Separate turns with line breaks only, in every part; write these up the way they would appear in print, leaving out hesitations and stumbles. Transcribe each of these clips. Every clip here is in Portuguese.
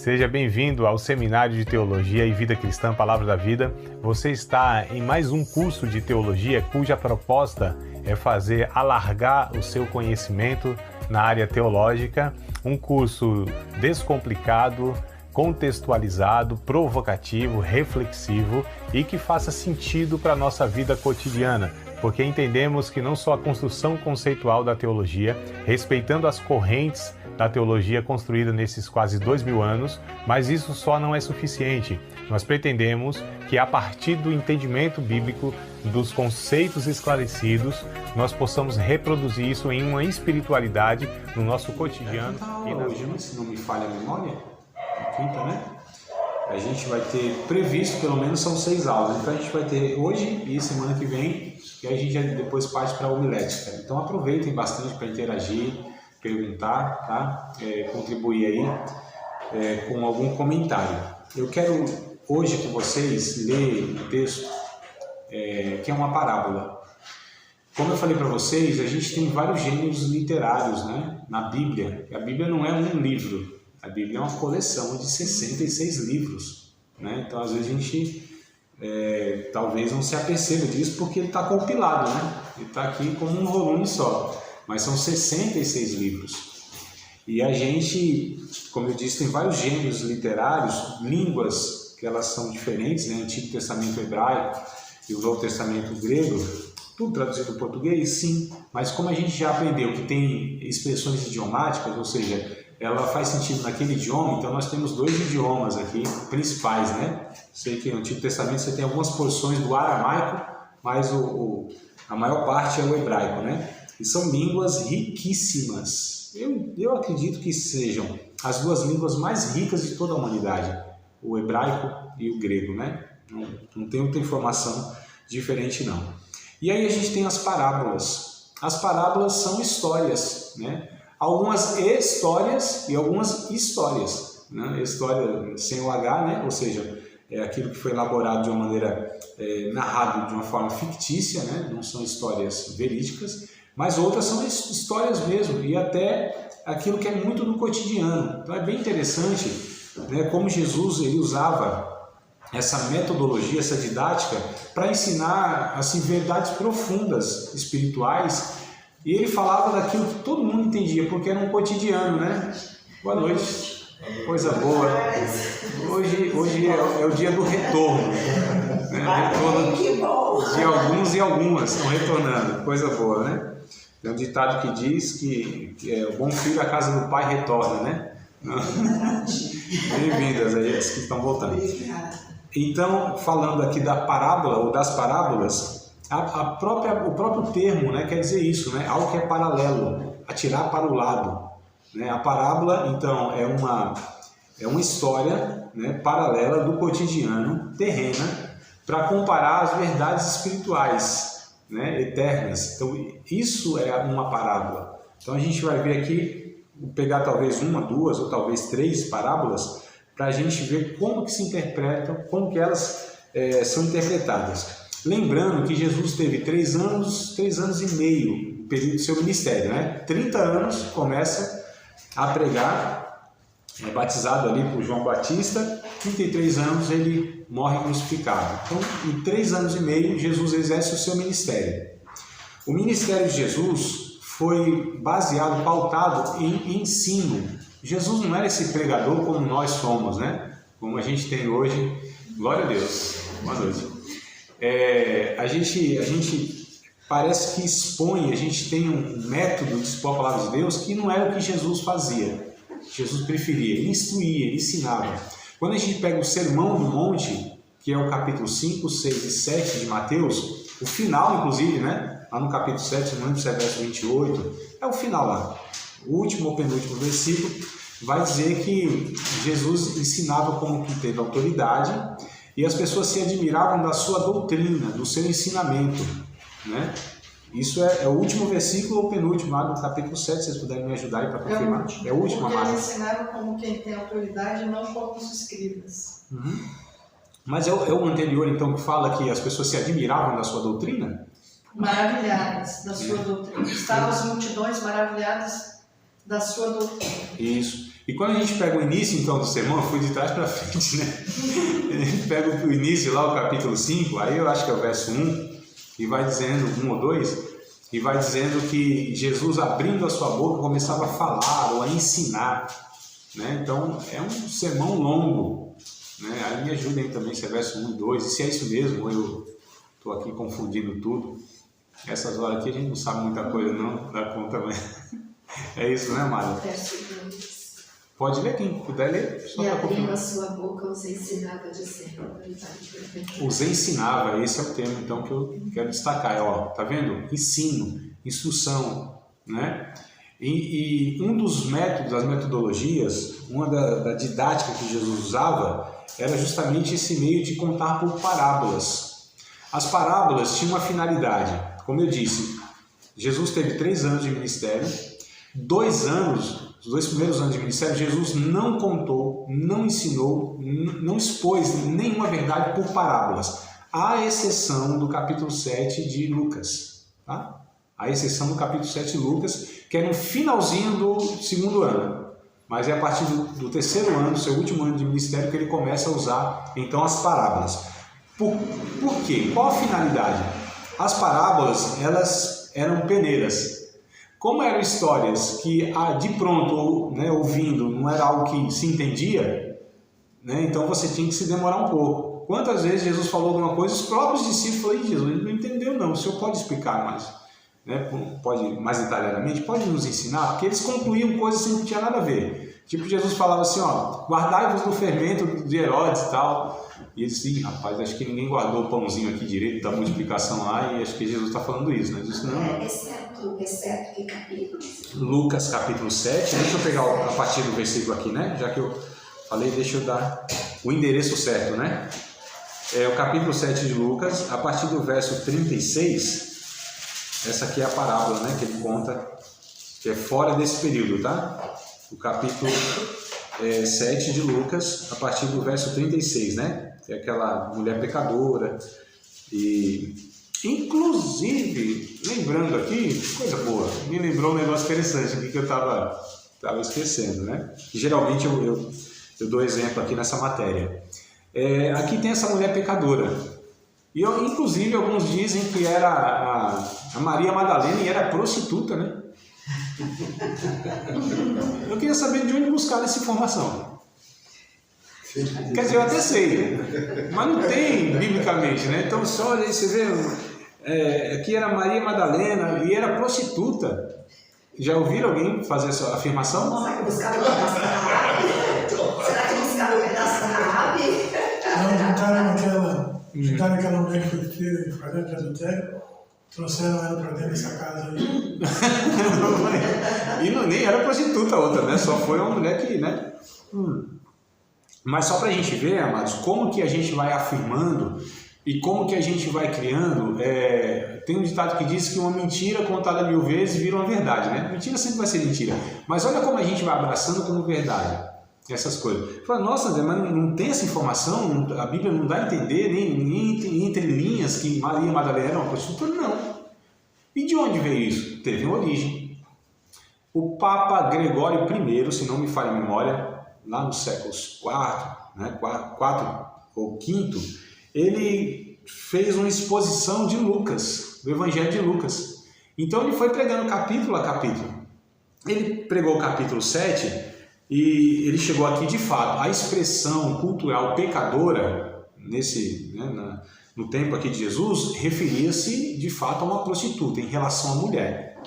Seja bem-vindo ao Seminário de Teologia e Vida Cristã Palavra da Vida. Você está em mais um curso de teologia cuja proposta é fazer alargar o seu conhecimento na área teológica, um curso descomplicado, contextualizado, provocativo, reflexivo e que faça sentido para a nossa vida cotidiana, porque entendemos que não só a construção conceitual da teologia, respeitando as correntes da teologia construída nesses quase 2000 anos, mas isso só não é suficiente. Nós pretendemos que a partir do entendimento bíblico, dos conceitos esclarecidos, nós possamos reproduzir isso em uma espiritualidade no nosso cotidiano.
E hoje, se não me falha a memória, quinta, né? A gente vai ter previsto, pelo menos são 6 aulas. Então a gente vai ter hoje e semana que vem, e a gente já depois parte para a homilética. Então aproveitem bastante para interagir, perguntar, tá? Contribuir aí com algum comentário. Eu quero hoje com vocês ler um texto que é uma parábola. Como eu falei para vocês, a gente tem vários gêneros literários, né, na Bíblia. A Bíblia não é um livro, a Bíblia é uma coleção de 66 livros, né? Então às vezes a gente talvez não se aperceba disso porque ele está compilado, né? Ele está aqui como um volume só. Mas são 66 livros. E a gente, como eu disse, tem vários gêneros literários, línguas que elas são diferentes, né? Antigo Testamento hebraico e o Novo Testamento grego, tudo traduzido para português, sim. Mas como a gente já aprendeu que tem expressões idiomáticas, ou seja, ela faz sentido naquele idioma, então nós temos 2 idiomas aqui principais, né? Sei que no Antigo Testamento você tem algumas porções do aramaico, mas a maior parte é o hebraico, né? E são línguas riquíssimas. Eu acredito que sejam as 2 línguas mais ricas de toda a humanidade, o hebraico e o grego, né? Não tem outra informação diferente, não. E aí a gente tem as parábolas. As parábolas são histórias, né? Algumas histórias e algumas histórias, né? História sem o H, né? Ou seja, é aquilo que foi elaborado de uma maneira narrado de uma forma fictícia, né? Não são histórias verídicas. Mas outras são histórias mesmo, e até aquilo que é muito do cotidiano. Então é bem interessante, né, como Jesus ele usava essa metodologia, essa didática, para ensinar assim, verdades profundas, espirituais, e ele falava daquilo que todo mundo entendia, porque era um cotidiano, né? Boa noite, coisa boa. Hoje é o dia do retorno, né? Retorno de alguns e algumas estão retornando, coisa boa, né? Tem um ditado que diz que o bom filho à casa do pai retorna, né? Bem-vindas aí, as que estão voltando. Então, falando aqui da parábola ou das parábolas, o próprio termo, né, quer dizer isso, né? Algo que é paralelo, atirar para o lado, né? A parábola, então, é uma história, né, paralela do cotidiano, terrena, para comparar as verdades espirituais, né, eternas. Então isso é uma parábola. Então a gente vai ver aqui, vou pegar talvez 1, 2 ou talvez 3 parábolas para a gente ver como que se interpretam, como que elas são interpretadas. Lembrando que Jesus teve 3 anos e meio, o período do seu ministério, né? 30 anos começa a pregar, é batizado ali por João Batista, 33 anos ele morre crucificado. Então, em 3 anos e meio, Jesus exerce o seu ministério. O ministério de Jesus foi baseado, pautado em ensino. Jesus não era esse pregador como nós somos, né? Como a gente tem hoje. Glória a Deus. Boa noite. A gente parece que expõe, a gente tem um método de expor a palavra de Deus que não era o que Jesus fazia. Jesus preferia, ele instruía, ele ensinava. Quando a gente pega o Sermão do Monte, que é o capítulo 5, 6 e 7 de Mateus, o final, inclusive, né? Lá no capítulo 7, não lembro se é verso 28, é o final lá. O último ou penúltimo versículo vai dizer que Jesus ensinava como que teve autoridade e as pessoas se admiravam da sua doutrina, do seu ensinamento, né? Isso é o último versículo ou penúltimo lá do capítulo 7, se vocês puderem me ajudar aí para confirmar. É o último, amado.
Eles ensinaram como quem tem autoridade, não como os escribas.
Mas é o anterior, então, que fala que as pessoas se admiravam da sua doutrina?
Maravilhadas da sua doutrina. Estavam as multidões maravilhadas da sua doutrina.
Isso. E quando a gente pega o início, então, do sermão, eu fui de trás para frente, né? A gente pega o início lá, o capítulo 5, aí eu acho que é o verso 1, e vai dizendo, 1 ou 2, e vai dizendo que Jesus, abrindo a sua boca, começava a falar ou a ensinar, né? Então, é um sermão longo, né? Aí me ajudem também se é verso 1 e 2, e se é isso mesmo, ou eu estou aqui confundindo tudo. Essas horas aqui a gente não sabe muita coisa, não dá conta, mas é isso, né, Mário?
Verso 2.
Pode ler, quem puder ler.
E abrindo a sua boca, os ensinava, dizendo a verdade perfeita.
Os ensinava, esse é o termo então que eu quero destacar. Ó, tá vendo? Ensino, instrução, né? E um dos métodos, das metodologias, uma da didática que Jesus usava, era justamente esse meio de contar por parábolas. As parábolas tinham uma finalidade. Como eu disse, Jesus teve 3 anos de ministério, 2 anos... Os 2 primeiros anos de ministério, Jesus não contou, não ensinou, não expôs nenhuma verdade por parábolas, à exceção do capítulo 7 de Lucas. Tá? À exceção do capítulo 7 de Lucas, que é no finalzinho do 2º ano. Mas é a partir do 3º ano, seu último ano de ministério, que ele começa a usar então as parábolas. Por quê? Qual a finalidade? As parábolas, elas eram peneiras. Como eram histórias que de pronto, né, ouvindo, não era algo que se entendia, né, então você tinha que se demorar um pouco. Quantas vezes Jesus falou alguma coisa, os próprios discípulos falaram, Jesus, ele não entendeu não, o senhor pode explicar mais, né, pode mais detalhadamente, pode nos ensinar? Porque eles concluíam coisas assim que não tinha nada a ver. Tipo, Jesus falava assim, ó, guardai-vos do fermento de Herodes e tal. E eles dizem, rapaz, acho que ninguém guardou o pãozinho aqui direito da multiplicação lá, e acho que Jesus está falando isso, né? Diz, não.
Exceto que capítulo?
Lucas capítulo 7, deixa eu pegar a partir do versículo aqui, né? Já que eu falei, deixa eu dar o endereço certo, né? É o capítulo 7 de Lucas, a partir do verso 36, essa aqui é a parábola, né? Que ele conta, que é fora desse período, tá? O capítulo 7 de Lucas, a partir do verso 36, né? É aquela mulher pecadora. E, inclusive, lembrando aqui, coisa boa, me lembrou um negócio interessante aqui que eu estava esquecendo, né? Geralmente eu dou exemplo aqui nessa matéria. Aqui tem essa mulher pecadora. E inclusive, alguns dizem que era a Maria Madalena e era prostituta, né? Eu queria saber de onde buscar essa informação. Quer dizer, eu até sei, mas não tem biblicamente, né? Então, só aí você vê, aqui era Maria Madalena e era prostituta. Já ouviram alguém fazer essa afirmação?
Será que buscaram o pedaço da Rabi? Será que buscaram o pedaço da Rabi?
Não, juntaram aquela mulher que foi fazer de adultério, trouxeram ela para dentro dessa casa aí.
E nem era prostituta a outra, né? Só foi uma mulher que, né? Mas só para a gente ver, amados, como que a gente vai afirmando e como que a gente vai criando. Tem um ditado que diz que uma mentira contada 1000 vezes vira uma verdade, né? Mentira sempre vai ser mentira. Mas olha como a gente vai abraçando como verdade essas coisas. Fala, nossa, André, mas não tem essa informação? A Bíblia não dá a entender, nem entre linhas, que Maria Madalena era uma prostituta? Não. E de onde veio isso? Teve uma origem. O Papa Gregório I, se não me falha a memória, lá nos séculos IV, né, 4 ou 5, ele fez uma exposição de Lucas, do Evangelho de Lucas. Então ele foi pregando capítulo a capítulo. Ele pregou o capítulo 7 e ele chegou aqui de fato. A expressão cultural pecadora, no tempo aqui de Jesus, referia-se de fato a uma prostituta em relação à mulher.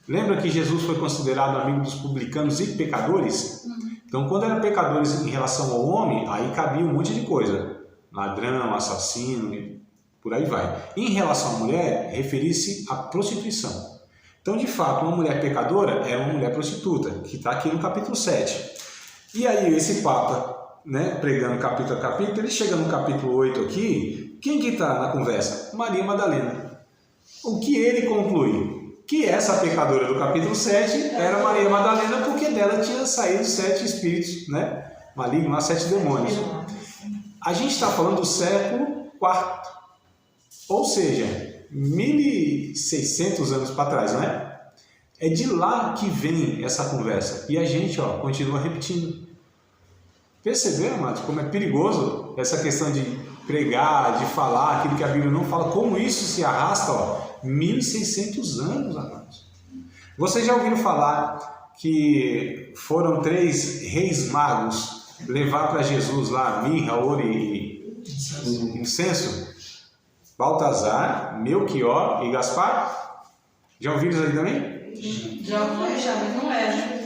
Lembra que Jesus foi considerado amigo dos publicanos e pecadores? Então, quando eram pecadores em relação ao homem, aí cabia um monte de coisa. Ladrão, assassino, e por aí vai. Em relação à mulher, referia-se à prostituição. Então, de fato, uma mulher pecadora é uma mulher prostituta, que está aqui no capítulo 7. E aí, esse Papa, né, pregando capítulo a capítulo, ele chega no capítulo 8 aqui, quem que está na conversa? Maria Madalena. O que ele conclui? Que essa pecadora do capítulo 7 era Maria Madalena, porque dela tinha saído 7 espíritos, né, malignos, 7 demônios. A gente está falando do século IV, ou seja, 1600 anos para trás, não é? É de lá que vem essa conversa. E a gente continua repetindo. Perceberam, amados, como é perigoso essa questão de pregar, de falar aquilo que a Bíblia não fala, como isso se arrasta 1.600 anos, amados. Vocês já ouviram falar que foram 3 reis magos levar para Jesus lá mirra, ouro e incenso? Baltazar, Melquior e Gaspar? Já ouviram isso aí também?
Já foi, já, mas não era.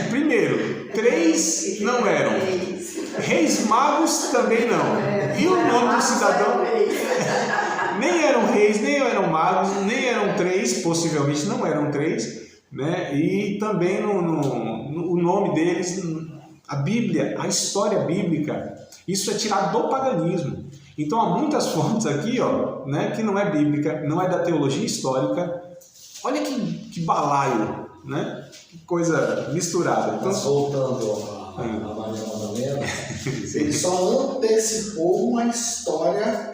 Primeiro, 3 não eram. Reis magos também não. E o nome do cidadão? Nem eram reis, nem eram magos, nem eram 3, possivelmente não eram 3, né? E também o nome deles, a Bíblia, a história bíblica, isso é tirado do paganismo. Então há muitas fontes aqui, né, que não é bíblica, não é da teologia histórica. Olha que balaio, né? Que coisa misturada. Então,
mas voltando a Maria Madalena, ele só antecipou uma história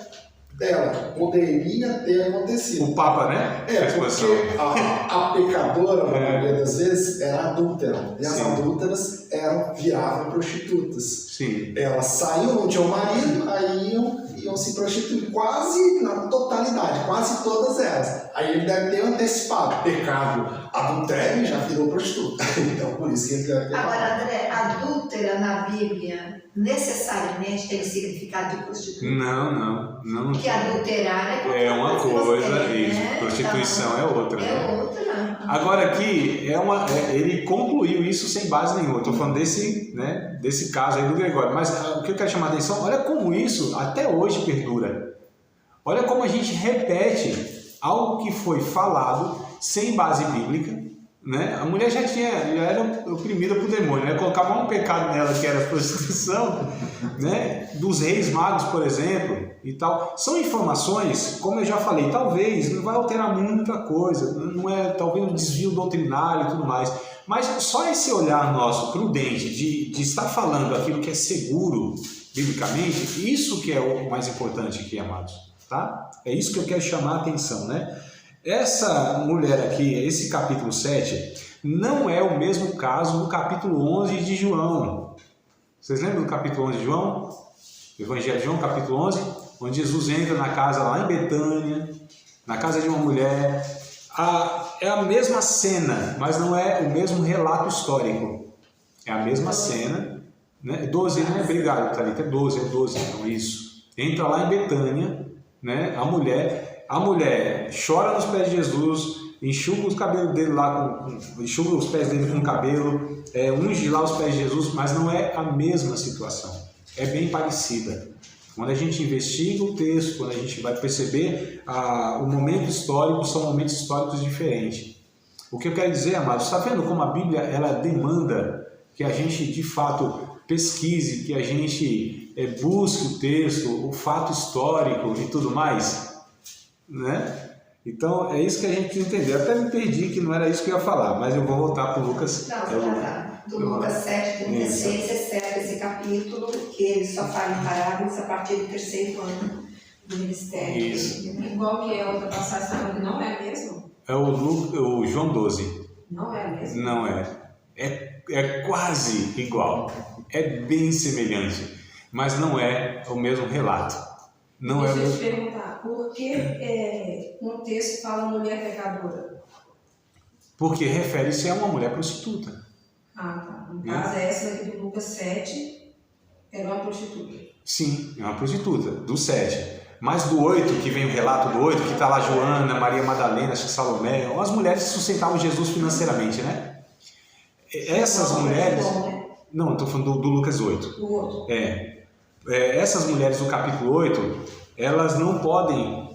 dela, poderia ter acontecido.
O Papa, né?
Porque a pecadora, na maioria das vezes, era adúltera. E as adúlteras viravam prostitutas.
Sim.
Elas saíam, não tinham marido, aí iam se prostituir quase na totalidade, quase todas elas. Aí ele deve ter antecipado. Pecado, adultério, já virou prostituta. Então, por isso que ele deve ter.
Agora, André, adúltera na Bíblia necessariamente tem o significado de prostituta?
Não.
Porque adulterar
é uma coisa,
isso,
né? Prostituição é outra.
É outra.
Agora aqui, ele concluiu isso sem base nenhuma. Estou falando desse caso aí do Gregório. Mas o que eu quero chamar a atenção, olha como isso até hoje perdura. Olha como a gente repete algo que foi falado sem base bíblica, né? A mulher já era oprimida por demônio, né? Colocava um pecado nela que era a prostituição, né? Dos reis magos, por exemplo, e tal. São informações, como eu já falei, talvez não vai alterar muita coisa, não é talvez um desvio doutrinário e tudo mais, mas só esse olhar nosso prudente de estar falando aquilo que é seguro biblicamente, isso que é o mais importante aqui, amados, tá? É isso que eu quero chamar a atenção, né? Essa mulher aqui, esse capítulo 7, não é o mesmo caso do capítulo 11 de João. Vocês lembram do capítulo 11 de João? Evangelho de João, capítulo 11, onde Jesus entra na casa lá em Betânia, na casa de uma mulher. É a mesma cena, mas não é o mesmo relato histórico. É a mesma cena, né? 12, né? Obrigado, Thalita, é 12, então isso. Entra lá em Betânia, né? A mulher chora nos pés de Jesus, enxuga os cabelos dele lá, enxuga os pés dele com o cabelo, unge lá os pés de Jesus, mas não é a mesma situação. É bem parecida. Quando a gente investiga o texto, quando a gente vai perceber o momento histórico, são momentos históricos diferentes. O que eu quero dizer, amados, está vendo como a Bíblia ela demanda que a gente de fato pesquise, que a gente busque o texto, o fato histórico e tudo mais, né? Então é isso que a gente precisa entender. Eu até me perdi que não era isso que eu ia falar, mas eu vou voltar para o Lucas.
Do Lucas 7, 36, exceto esse capítulo, que ele só fala em parábolas a partir do 3º ano do ministério.
Isso.
Igual que é outra passagem, não é mesmo?
É o João 12.
Não é mesmo?
Não é. É quase igual. É bem semelhante, mas não é o mesmo relato. Não
Deixa
é o
eu
mesmo...
te perguntar, por que um texto fala mulher pecadora?
Porque refere-se a uma mulher prostituta.
Ah, tá. No caso, essa daqui do Lucas 7 era uma prostituta.
Sim, é uma prostituta, do 7. Mas do 8, que vem o relato do 8, que está lá Joana, Maria Madalena, acho que Salomé, as mulheres que sustentavam Jesus financeiramente, né? Essas mulheres... Não, estou falando do Lucas 8.
Do outro.
Essas mulheres do capítulo 8, elas não podem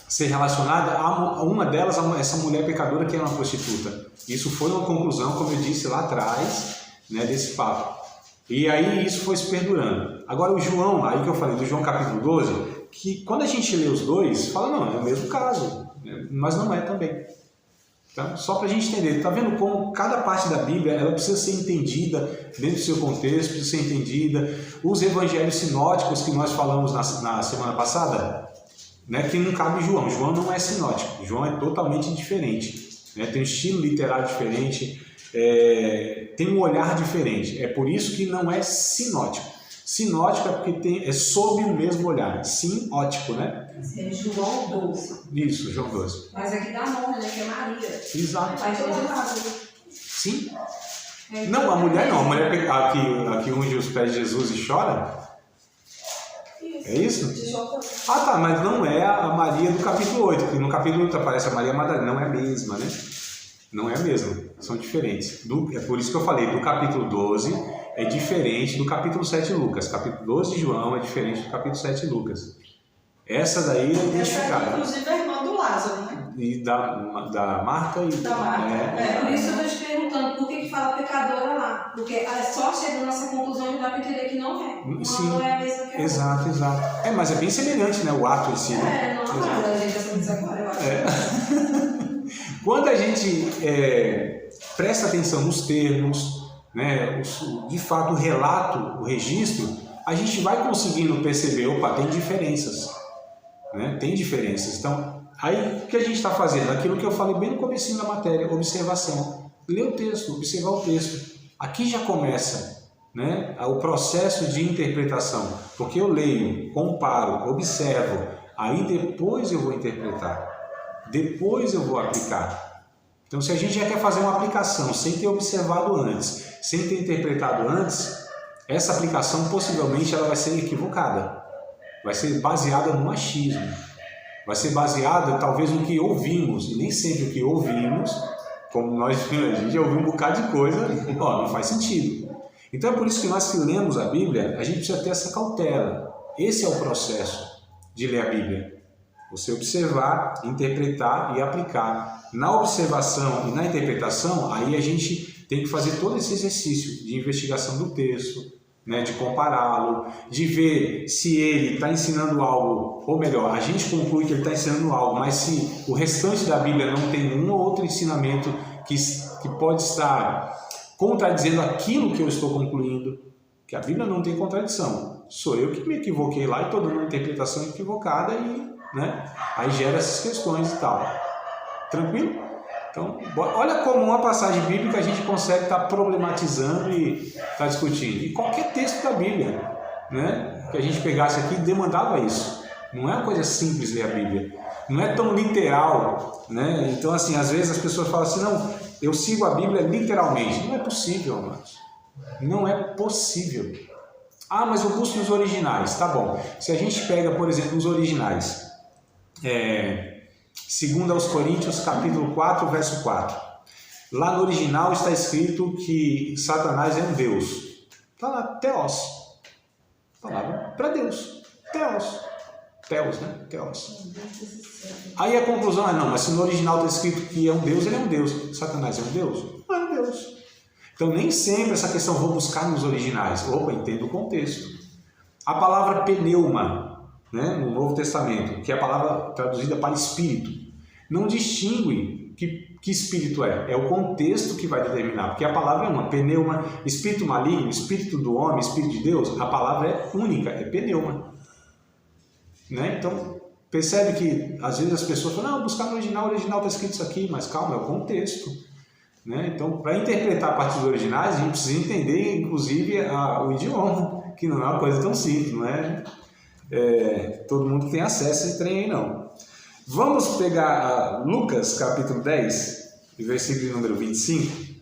ser relacionadas a uma delas, a essa mulher pecadora que é uma prostituta. Isso foi uma conclusão, como eu disse lá atrás, né, desse papo. E aí isso foi se perdurando. Agora o João, aí que eu falei do João capítulo 12, que quando a gente lê os dois, fala, não, é o mesmo caso, né, mas não é também. Tá? Só para a gente entender, tá vendo como cada parte da Bíblia ela precisa ser entendida dentro do seu contexto, precisa ser entendida. Os evangelhos sinóticos que nós falamos na semana passada, né, que não cabe João. João não é sinótico, João é totalmente diferente, né, tem um estilo literário diferente, tem um olhar diferente. É por isso que não é sinótico. Sinótico é porque é sob o mesmo olhar. Sinótico, né?
É João 12.
Isso, João 12.
Mas aqui dá nome, né? Que é Maria.
Exato.
Vai todo lado.
Sim. Não, a mulher não. A mulher aqui unge os pés de Jesus e chora. É isso? Ah, tá, mas não é a Maria do capítulo 8, porque no capítulo 8 aparece a Maria Madalena, não é a mesma, né? Não é a mesma, são diferentes. É por isso que eu falei, do capítulo 12 é diferente do capítulo 7 de Lucas. Capítulo 12 de João é diferente do capítulo 7 de Lucas. Essa daí é identificada.
Inclusive a irmã do Lázaro, né?
E da Marta e...
Da Marta. Por isso eu estou te perguntando, por que fala pecadora lá? Porque só chegando nessa conclusão já dá para entender que não é.
Sim,
não é a mesma que a
exato. Mas é bem semelhante, né? O ato em si. Né?
Não, a gente aprende agora, eu acho.
Quando a gente presta atenção nos termos, né, de fato o relato, o registro, a gente vai conseguindo perceber, opa, tem diferenças. Né? Tem diferenças. Então, aí o que a gente está fazendo? Aquilo que eu falei bem no comecinho da matéria, observação. Ler o texto, observar o texto. Aqui já começa, né, o processo de interpretação. Porque eu leio, comparo, observo, aí depois eu vou interpretar. Depois eu vou aplicar. Então, se a gente já quer fazer uma aplicação sem ter observado antes, sem ter interpretado antes, essa aplicação possivelmente ela vai ser equivocada. Vai ser baseada no achismo. Vai ser baseada talvez no que ouvimos. E nem sempre o que ouvimos, como a gente já ouviu um bocado de coisa, não faz sentido. Então é por isso que nós que lemos a Bíblia, a gente precisa ter essa cautela. Esse é o processo de ler a Bíblia. Você observar, interpretar e aplicar. Na observação e na interpretação, aí a gente tem que fazer todo esse exercício de investigação do texto, né, de compará-lo, de ver se ele está ensinando algo, ou melhor, a gente conclui que ele está ensinando algo, mas se o restante da Bíblia não tem um ou outro ensinamento que pode estar contradizendo aquilo que eu estou concluindo, que a Bíblia não tem contradição. Sou eu que me equivoquei lá e estou dando uma interpretação equivocada e, né, aí gera essas questões e tal. Tranquilo? Então, olha como uma passagem bíblica a gente consegue estar problematizando e estar discutindo. E qualquer texto da Bíblia, né, que a gente pegasse aqui demandava isso. Não é uma coisa simples ler a Bíblia. Não é tão literal, né? Então, assim, às vezes as pessoas falam assim, não, eu sigo a Bíblia literalmente. Não é possível, amados. Não é possível. Ah, mas eu busco nos originais. Tá bom. Se a gente pega, por exemplo, os originais, 2 aos Coríntios, capítulo 4, verso 4. Lá no original está escrito que Satanás é um Deus. Está lá, Theos. Palavra para Deus. Theos. Theos, né? Theos. Aí a conclusão é, não, mas se no original está escrito que é um Deus, ele é um Deus. Satanás é um Deus? Não é um Deus. Então nem sempre essa questão vou buscar nos originais. Opa, entendo o contexto. A palavra pneuma, né, no Novo Testamento, que é a palavra traduzida para espírito, não distingue que espírito é. É o contexto que vai determinar, porque a palavra é uma, pneuma, espírito maligno, espírito do homem, espírito de Deus, a palavra é única, é pneuma. Né? Então, percebe que às vezes as pessoas falam, não, buscar no original está escrito isso aqui, mas calma, é o contexto. Né? Então, para interpretar a partir dos originais, a gente precisa entender, inclusive, o idioma, que não é uma coisa tão simples, não é? Todo mundo tem acesso a esse trem aí, não. Vamos pegar Lucas, capítulo 10, versículo número 25,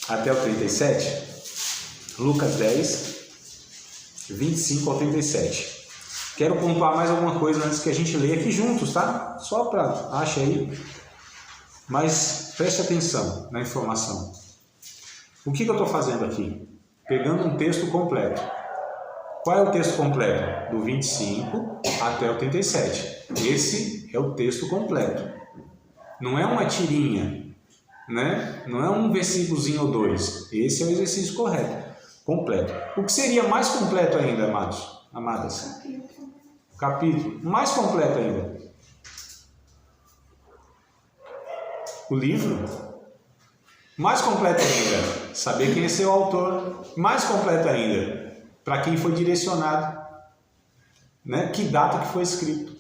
até o 37. Lucas 10, 25 ao 37. Quero pontuar mais alguma coisa antes que a gente leia aqui juntos, tá? Só para, acha aí. Mas preste atenção na informação. O que eu estou fazendo aqui? Pegando um texto completo. Qual é o texto completo? Do 25 até o 37. Esse é o texto completo. Não é uma tirinha, né? Não é um versículozinho ou dois. Esse é o exercício correto, completo. O que seria mais completo ainda, amados? Amadas? Capítulo. Mais completo ainda. O livro. Mais completo ainda. Saber quem é seu autor. Mais completo ainda. Para quem foi direcionado. Né? Que data que foi escrito.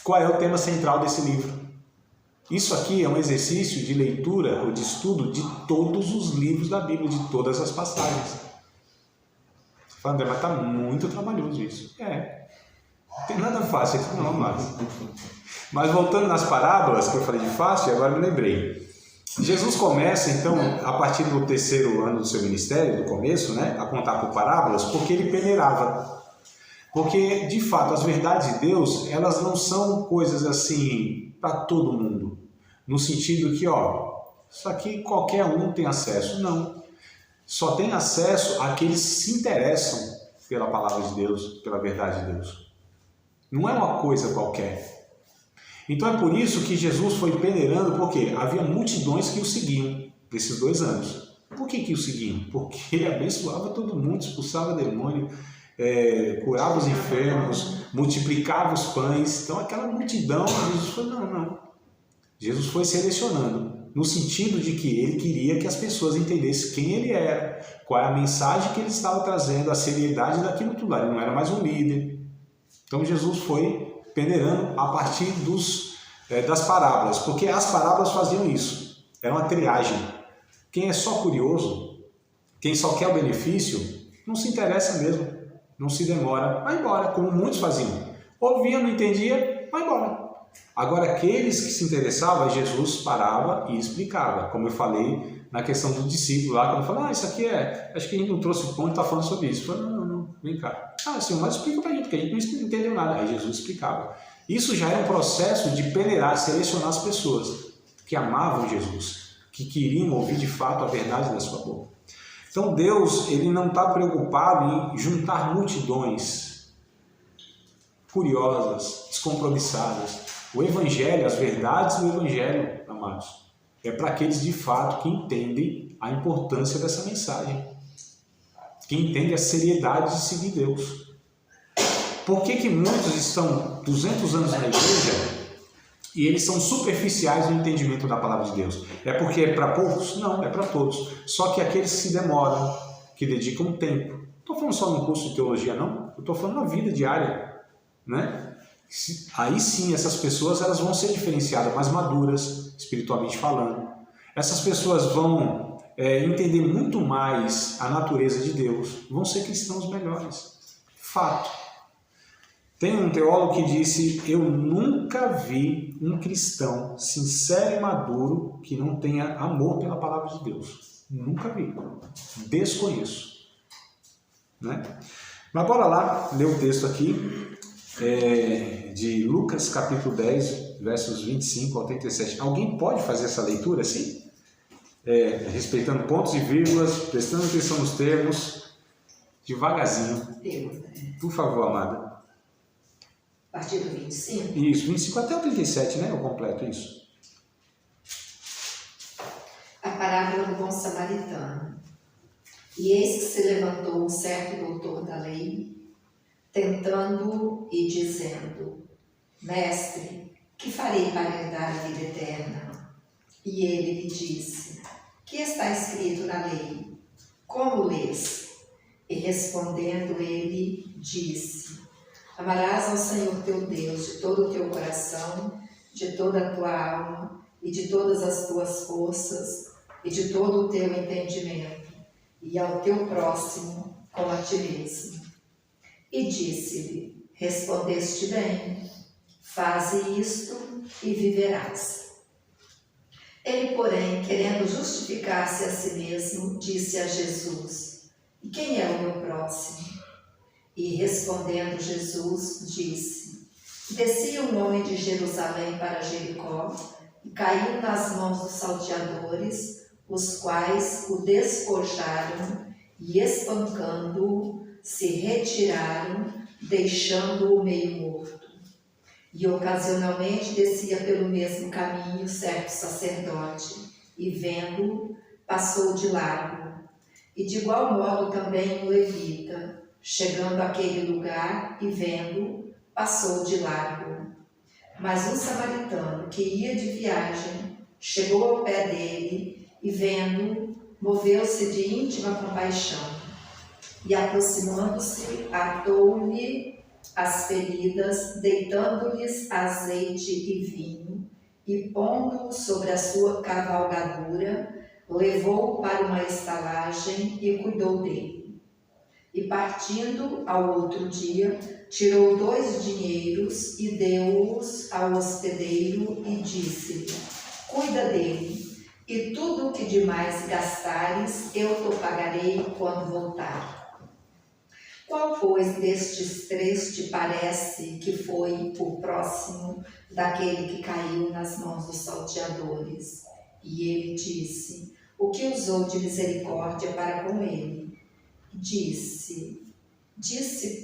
Qual é o tema central desse livro? Isso aqui é um exercício de leitura ou de estudo de todos os livros da Bíblia, de todas as passagens. Você fala, André, mas está muito trabalhoso isso. Não tem nada fácil aqui não, mas voltando nas parábolas, que eu falei de fácil, agora me lembrei. Jesus começa, então, a partir do 3º ano do seu ministério, do começo, né, a contar por parábolas, porque ele peneirava. Porque, de fato, as verdades de Deus, elas não são coisas assim para todo mundo. No sentido que, isso aqui qualquer um tem acesso. Não. Só tem acesso àqueles que se interessam pela palavra de Deus, pela verdade de Deus. Não é uma coisa qualquer. Então é por isso que Jesus foi peneirando, porque havia multidões que o seguiam nesses 2 anos. Por que o seguiam? Porque ele abençoava todo mundo, expulsava demônio, curava os enfermos, multiplicava os pães. Então aquela multidão, Jesus foi, não. Jesus foi selecionando, no sentido de que ele queria que as pessoas entendessem quem ele era, qual é a mensagem que ele estava trazendo, a seriedade daquilo tudo. Ele não era mais um líder. Então Jesus foi peneirando a partir das parábolas, porque as parábolas faziam isso, era uma triagem. Quem é só curioso, quem só quer o benefício, não se interessa mesmo, não se demora, vai embora, como muitos faziam. Ouvia, não entendia, vai embora. Agora, aqueles que se interessavam, Jesus parava e explicava, como eu falei na questão do discípulo lá, quando eu falei, isso aqui acho que a gente não trouxe o ponto e está falando sobre isso. Eu falei, não, vem cá. Senhor, mas explica pra gente, porque a gente não entendeu nada. Aí Jesus explicava. Isso já é um processo de peneirar, selecionar as pessoas que amavam Jesus, que queriam ouvir de fato a verdade da sua boca. Então Deus, ele não está preocupado em juntar multidões curiosas, descompromissadas. O Evangelho, as verdades do Evangelho, amados, é para aqueles de fato que entendem a importância dessa mensagem, que entendem a seriedade de seguir Deus. Por que muitos estão 200 anos na igreja e eles são superficiais no entendimento da palavra de Deus? É porque é para poucos? Não, é para todos. Só que aqueles que se demoram, que dedicam tempo. Não estou falando só no curso de teologia, não. Eu estou falando na vida diária, né? Aí sim, essas pessoas elas vão ser diferenciadas, mais maduras, espiritualmente falando. Essas pessoas vão entender muito mais a natureza de Deus, vão ser cristãos melhores. Fato. Tem um teólogo que disse, eu nunca vi um cristão sincero e maduro que não tenha amor pela palavra de Deus. Nunca vi. Desconheço. Né? Mas bora lá, ler o texto aqui. De Lucas capítulo 10, versos 25 ao 37. Alguém pode fazer essa leitura assim? Respeitando pontos e vírgulas, prestando atenção nos termos, devagarzinho. Por favor, amada.
A partir do 25?
Isso, 25 até o 37, né? O completo, isso.
A parábola do bom samaritano. E eis que se levantou um certo doutor da lei, tentando e dizendo, Mestre, que farei para herdar a vida eterna? E ele lhe disse, que está escrito na lei? Como lês? E respondendo ele, disse, amarás ao Senhor teu Deus de todo o teu coração, de toda a tua alma e de todas as tuas forças e de todo o teu entendimento, e ao teu próximo como a ti mesmo. E disse-lhe, respondeste bem, faze isto e viverás. Ele, porém, querendo justificar-se a si mesmo, disse a Jesus, e quem é o meu próximo? E respondendo Jesus, disse, descia um homem de Jerusalém para Jericó, e caiu nas mãos dos salteadores, os quais o despojaram e, espancando-o, se retiraram, deixando-o meio morto. E ocasionalmente descia pelo mesmo caminho certo sacerdote, e vendo-o, passou de largo. E de igual modo também um levita, chegando àquele lugar e vendo-o, passou de largo. Mas um samaritano que ia de viagem, chegou ao pé dele e vendo-o, moveu-se de íntima compaixão. E aproximando-se, atou-lhe as feridas, deitando-lhes azeite e vinho, e pondo-o sobre a sua cavalgadura, levou-o para uma estalagem e cuidou dele. E partindo ao outro dia, tirou 2 dinheiros e deu-os ao hospedeiro e disse-lhe: cuida dele, e tudo o que demais gastares, eu te pagarei quando voltar. Qual, pois, destes 3 te parece que foi o próximo daquele que caiu nas mãos dos salteadores? E ele disse: o que usou de misericórdia para com ele? Disse,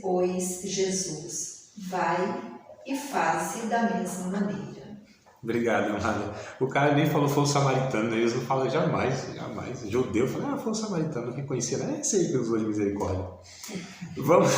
pois, Jesus: vai e faze da mesma maneira.
Obrigado, amada. O cara nem falou foi o samaritano, eles não falam jamais. Judeu fala, foi o samaritano que conhecia, é esse aí que usou de misericórdia. Vamos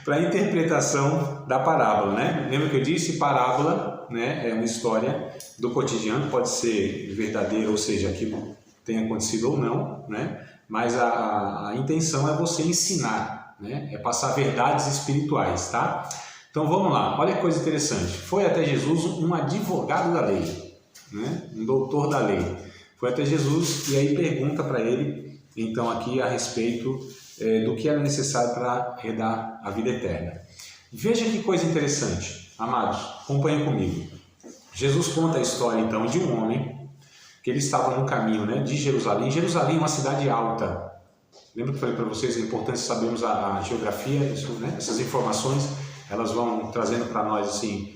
para a interpretação da parábola, né? Lembra que eu disse? Parábola, né, é uma história do cotidiano, pode ser verdadeira, ou seja, aquilo tenha acontecido ou não, né? Mas a intenção é você ensinar, né? É passar verdades espirituais, tá? Então vamos lá, olha que coisa interessante. Foi até Jesus um advogado da lei, né? Um doutor da lei. Foi até Jesus e aí pergunta para ele, então, aqui a respeito do que era necessário para herdar a vida eterna. Veja que coisa interessante, amados, acompanhem comigo. Jesus conta a história, então, de um homem que ele estava no caminho, né, de Jerusalém. Jerusalém é uma cidade alta. Lembra que eu falei para vocês a importância de sabermos a geografia, isso, né? Essas informações, elas vão trazendo para nós, assim,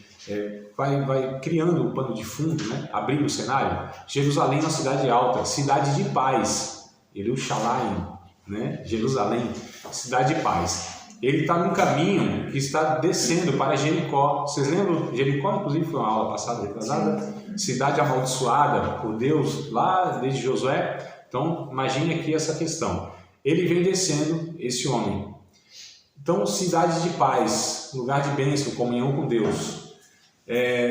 vai criando um pano de fundo, né? Abrindo o cenário. Jerusalém é uma cidade alta, cidade de paz. Jerusalém, né? Jerusalém, cidade de paz. Ele está num caminho que está descendo para Jericó. Vocês lembram? Jericó, inclusive, foi uma aula passada, retrasada. Cidade amaldiçoada por Deus, lá desde Josué. Então, imagine aqui essa questão. Ele vem descendo, esse homem. Então, cidade de paz, lugar de bênção, comunhão com Deus.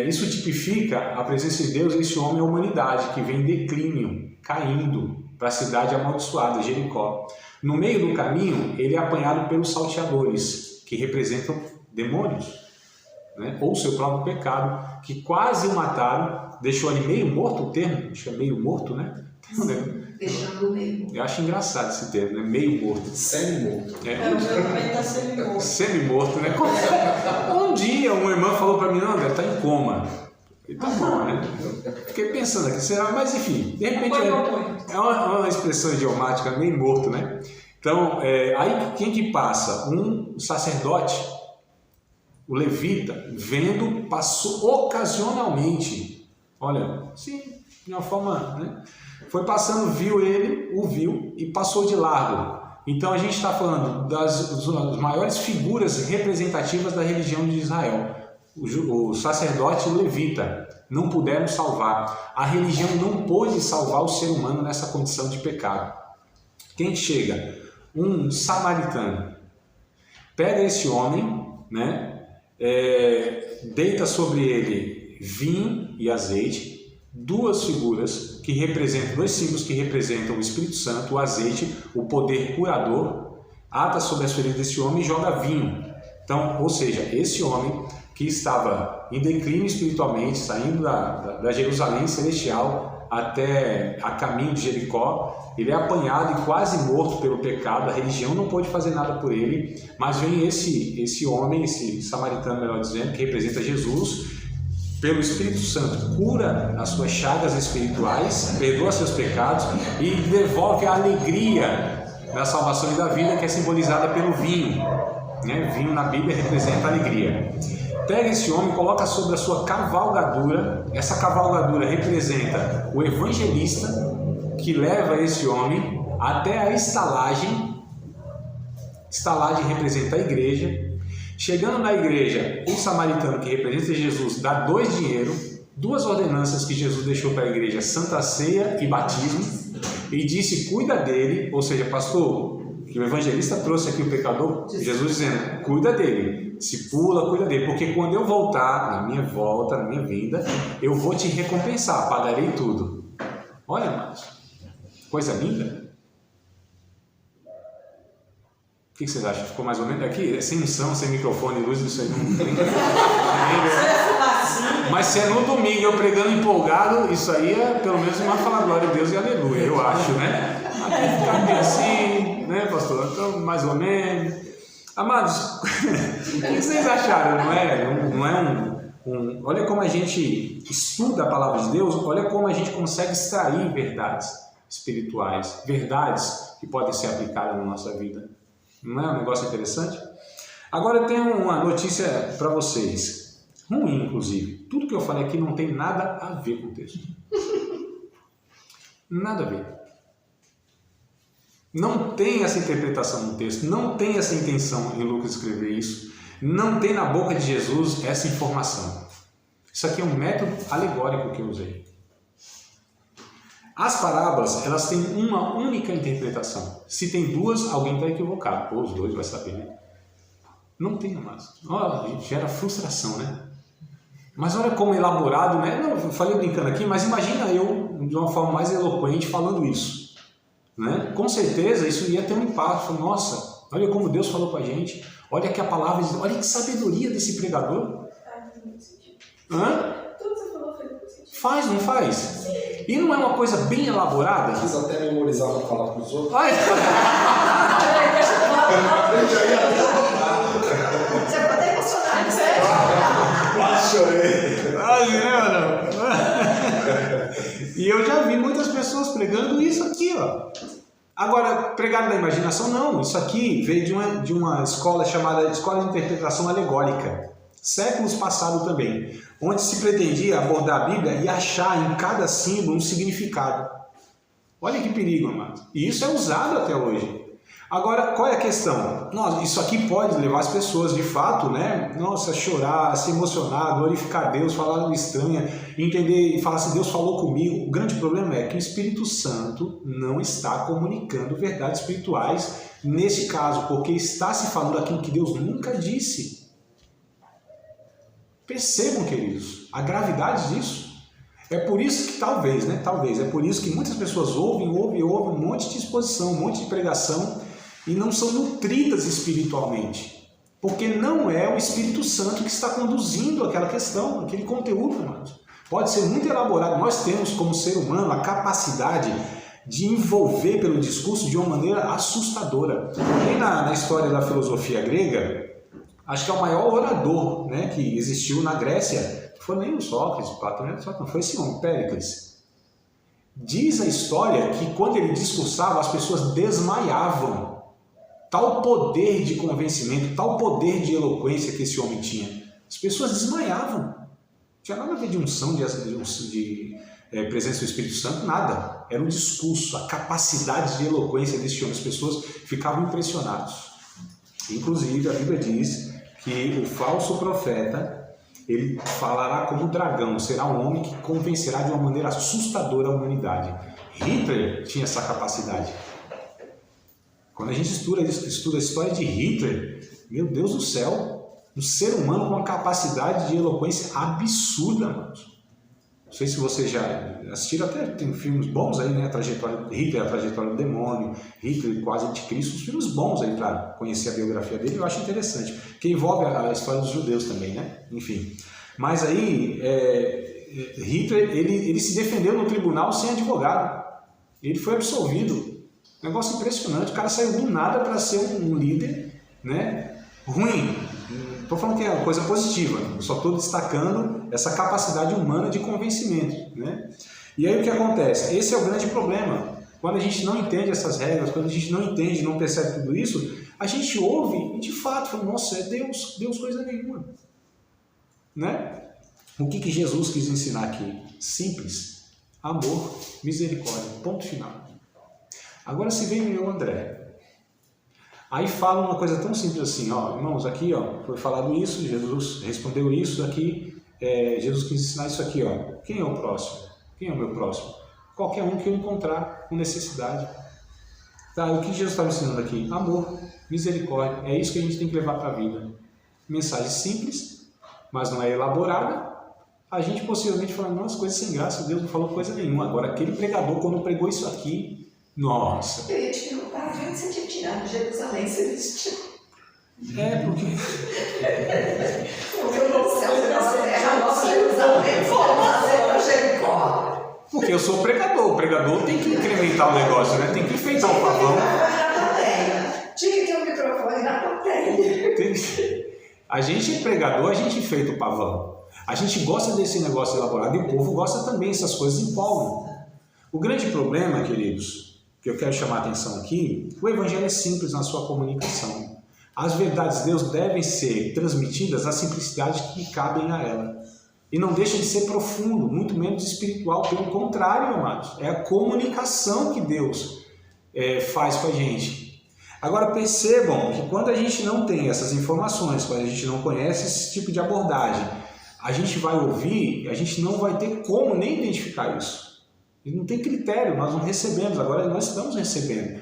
Isso tipifica a presença de Deus, esse homem é a humanidade, que vem em declínio, caindo para a cidade amaldiçoada, Jericó. No meio do caminho, ele é apanhado pelos salteadores, que representam demônios, né? Ou seu próprio pecado, que quase o mataram, deixou ele meio morto, o termo, acho que é meio morto, né?
Deixando meio.
Eu acho engraçado esse termo, né? Meio morto.
Semi-morto.
O meu também está semi-morto.
Semi-morto, né? Um dia uma irmã falou para mim, não, André, está em coma. E tá bom, né? Fiquei pensando aqui, será? Mas enfim, de repente é uma expressão idiomática, meio morto, né? Então, aí quem que passa? Um sacerdote, o levita, vendo, passou ocasionalmente. Olha, sim, de uma forma, né? Foi passando, viu ele, o viu e passou de largo. Então a gente está falando das maiores figuras representativas da religião de Israel. O sacerdote e o levita não puderam salvar. A religião não pôde salvar o ser humano nessa condição de pecado. Quem chega? Um samaritano. Pega esse homem, né? Deita sobre ele vinho e azeite. Duas figuras que representam, dois símbolos que representam o Espírito Santo, o azeite, o poder curador, ata sobre as feridas desse homem e joga vinho. Então, ou seja, esse homem que estava em declínio espiritualmente, saindo da Jerusalém celestial até a caminho de Jericó, ele é apanhado e quase morto pelo pecado. A religião não pôde fazer nada por ele, mas vem esse homem, esse samaritano, melhor dizendo, que representa Jesus, pelo Espírito Santo, cura as suas chagas espirituais, perdoa seus pecados e devolve a alegria da salvação e da vida, que é simbolizada pelo vinho, né? Vinho na Bíblia representa alegria. Pega esse homem, coloca sobre a sua cavalgadura. Essa cavalgadura representa o evangelista que leva esse homem até a estalagem. Estalagem representa a igreja. Chegando na igreja, o samaritano, que representa Jesus, dá 2 dinheiros, 2 ordenanças que Jesus deixou para a igreja, Santa Ceia e batismo, e disse, cuida dele, ou seja, pastor, que o evangelista trouxe aqui o pecador, Jesus dizendo, cuida dele, se pula, cuida dele, porque quando eu voltar, na minha volta, na minha vinda, eu vou te recompensar, pagarei tudo. Olha, amados, coisa linda. O que vocês acham? Ficou mais ou menos aqui? Sem unção, sem microfone, luz, isso aí não tem. Mas se é no domingo eu pregando empolgado, isso aí é pelo menos uma fala glória a Deus e aleluia, eu acho, né? Aqui ficar bem assim, né, pastor? Então, mais ou menos. Amados, o que vocês acharam? Não é olha como a gente estuda a palavra de Deus, olha como a gente consegue extrair verdades espirituais, verdades que podem ser aplicadas na nossa vida. Não é um negócio interessante? Agora eu tenho uma notícia para vocês, ruim inclusive. Tudo que eu falei aqui não tem nada a ver com o texto. Nada a ver. Não tem essa interpretação no texto, não tem essa intenção em Lucas escrever isso, não tem na boca de Jesus essa informação. Isso aqui é um método alegórico que eu usei. As parábolas, elas têm uma única interpretação. Se tem duas, alguém está equivocado. Ou os dois, vai saber, né? Não tem mais. Gera frustração, né? Mas olha como elaborado, né? Eu falei brincando aqui, mas imagina eu, de uma forma mais eloquente, falando isso. Né? Com certeza, isso ia ter um impacto. Nossa, olha como Deus falou com a gente. Olha que a palavra, olha que sabedoria desse pregador. Hã?
Tudo que você falou fez muito sentido.
Faz, não faz? E não é uma coisa bem elaborada?
Quis até memorizar para falar para os outros.
Ai.
Você pode até emocionar, sério?
Quase chorei.
Quase, né, mano? E eu já vi muitas pessoas pregando isso aqui, ó. Agora, pregar da imaginação, não. Isso aqui veio de uma escola chamada Escola de Interpretação Alegórica. Séculos passados também. Onde se pretendia abordar a Bíblia e achar em cada símbolo um significado. Olha que perigo, amado. E isso é usado até hoje. Agora, qual é a questão? Nossa, isso aqui pode levar as pessoas, de fato, né? Nossa, a chorar, a se emocionar, glorificar Deus, falar algo estranha, entender e falar assim, Deus falou comigo. O grande problema é que o Espírito Santo não está comunicando verdades espirituais nesse caso, porque está se falando aquilo que Deus nunca disse. Percebam, queridos, a gravidade disso. É por isso que talvez, é por isso que muitas pessoas ouvem um monte de exposição, um monte de pregação e não são nutridas espiritualmente. Porque não é o Espírito Santo que está conduzindo aquela questão, aquele conteúdo, irmãos. Pode ser muito elaborado. Nós temos, como ser humano, a capacidade de envolver pelo discurso de uma maneira assustadora. E na história da filosofia grega, acho que é o maior orador, né, que existiu na Grécia. Foi nem o Sócrates, Platão, não foi esse homem, Péricles. Diz a história que quando ele discursava, as pessoas desmaiavam. Tal poder de convencimento, tal poder de eloquência que esse homem tinha. As pessoas desmaiavam. Não tinha nada a ver de unção, de presença do Espírito Santo, nada. Era um discurso, a capacidade de eloquência desse homem. As pessoas ficavam impressionadas. Inclusive, a Bíblia diz que o falso profeta, ele falará como dragão, será um homem que convencerá de uma maneira assustadora a humanidade. Hitler tinha essa capacidade. Quando a gente estuda a história de Hitler, meu Deus do céu, um ser humano com uma capacidade de eloquência absurda, mano. Não sei se vocês já assistiram, até tem filmes bons aí, né? A trajetória de Hitler, a trajetória do demônio, Hitler quase anticristo, os filmes bons aí para conhecer a biografia dele, eu acho interessante, que envolve a história dos judeus também, né? Enfim. Mas aí, Hitler, ele se defendeu no tribunal sem advogado. Ele foi absolvido. Negócio impressionante. O cara saiu do nada para ser um líder, né? Ruim. Estou falando que é uma coisa positiva, eu só estou destacando essa capacidade humana de convencimento, né? E aí o que acontece? Esse é o grande problema. Quando a gente não entende essas regras, quando a gente não entende, não percebe tudo isso, a gente ouve e de fato fala, nossa, é Deus coisa nenhuma. Né? O que Jesus quis ensinar aqui? Simples. Amor, misericórdia, ponto final. Agora se vem o André. Aí fala uma coisa tão simples assim, ó, irmãos, aqui ó, foi falado isso, Jesus respondeu isso aqui, Jesus quis ensinar isso aqui, ó. Quem é o próximo? Quem é o meu próximo? Qualquer um que eu encontrar com necessidade. Tá, o que Jesus está ensinando aqui? Amor, misericórdia, é isso que a gente tem que levar para a vida. Mensagem simples, mas não é elaborada. A gente possivelmente fala, nossa, coisa sem graça, Deus não falou coisa nenhuma. Agora, aquele pregador, quando pregou isso aqui, Nossa.
Eu ia te perguntar, de onde você tinha tirado Jerusalém, você vestiu?
Porque...
Porque o céu é a nossa Jerusalém, para Jericó.
Porque eu sou pregador. O pregador tem que incrementar o negócio, né? Tem que enfeitar o pavão.
Tinha que ter um microfone na plateia.
A gente é pregador, a gente enfeita o pavão. A gente gosta desse negócio elaborado e o povo gosta também, essas coisas empolgam. O grande problema, queridos, que eu quero chamar a atenção aqui, o evangelho é simples na sua comunicação. As verdades de Deus devem ser transmitidas à simplicidade que cabem a ela. E não deixa de ser profundo, muito menos espiritual. Pelo contrário, amados, é a comunicação que Deus faz com a gente. Agora percebam que quando a gente não tem essas informações, quando a gente não conhece esse tipo de abordagem, a gente vai ouvir, a gente não vai ter como nem identificar isso. E não tem critério, nós não recebemos, agora nós estamos recebendo.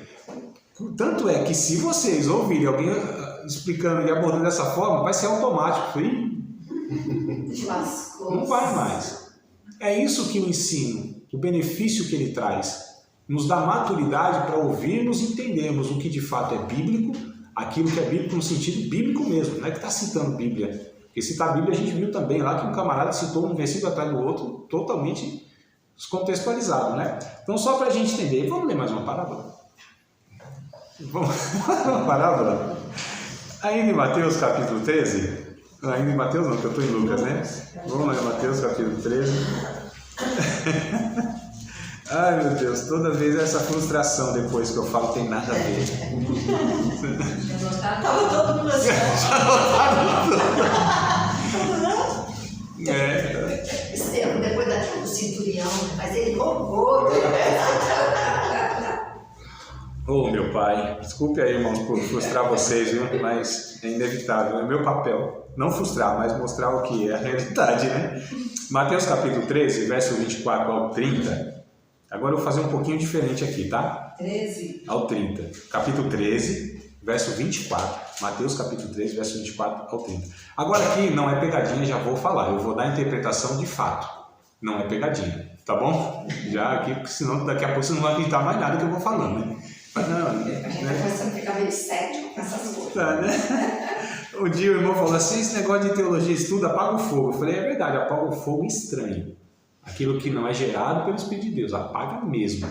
Tanto é que se vocês ouvirem alguém explicando e abordando dessa forma, vai ser automático. Não vai mais. É isso que o ensino, o benefício que ele traz, nos dá maturidade para ouvirmos e entendermos o que de fato é bíblico, aquilo que é bíblico no sentido bíblico mesmo, não é que está citando Bíblia. Porque citar a Bíblia a gente viu também lá que um camarada citou um versículo atrás do outro, totalmente descontextualizado, né? Então só para a gente entender, vamos ler mais uma parábola? Vamos uma parábola? Ainda em Mateus capítulo 13, ainda em Mateus não, que eu estou em Lucas, né? Vamos lá em Mateus capítulo 13. Ai meu Deus, toda vez essa frustração depois que eu falo tem nada a ver.
Estava todo mundo assim.
Depois do cinturão, mas ele roubou.
Ô meu pai, desculpe aí, irmãos, por frustrar vocês, viu? Mas é inevitável, é meu papel. Não frustrar, mas mostrar o que é a realidade, né? Mateus capítulo 13, verso 24 ao 30. Agora eu vou fazer um pouquinho diferente aqui, tá?
13
ao 30. Capítulo 13, verso 24. Mateus capítulo 13, verso 24 ao 30. Agora aqui não é pegadinha, já vou falar. Eu vou dar a interpretação de fato. Não é pegadinha, tá bom? Já aqui, porque senão daqui a pouco você não vai acreditar mais nada que eu vou falando, né? Mas não,
a gente vai começando a ficar meio cético com essas coisas.
Tá, né? Um dia o irmão falou assim, esse negócio de teologia estuda, apaga o fogo. Eu falei, é verdade, apaga o fogo estranho. Aquilo que não é gerado pelo Espírito de Deus, apaga mesmo.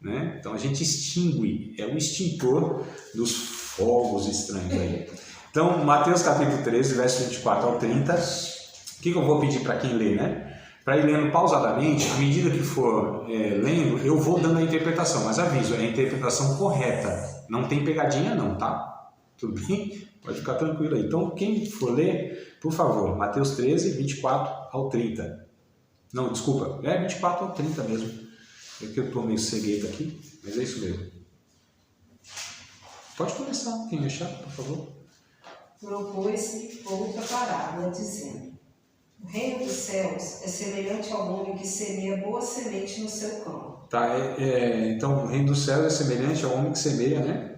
Né? Então a gente extingue, é o extintor dos fogos estranhos aí. Então, Mateus capítulo 13, verso 24 ao 30, o que eu vou pedir para quem lê, né? Para ir lendo pausadamente, à medida que for lendo, eu vou dando a interpretação, mas aviso, é a interpretação correta, não tem pegadinha não, tá? Tudo bem? Pode ficar tranquilo aí. Então, quem for ler, por favor, Mateus 13, 24 ao 30. Não, desculpa, é 24 ao 30 mesmo. É que eu estou meio cegueta aqui, mas é isso mesmo. Pode começar, quem achar, por favor.
Propôs-se outra parábola, dizendo: o reino dos céus é semelhante ao homem que semeia boa semente no seu campo.
Tá, então o reino dos céus é semelhante ao homem que semeia, né?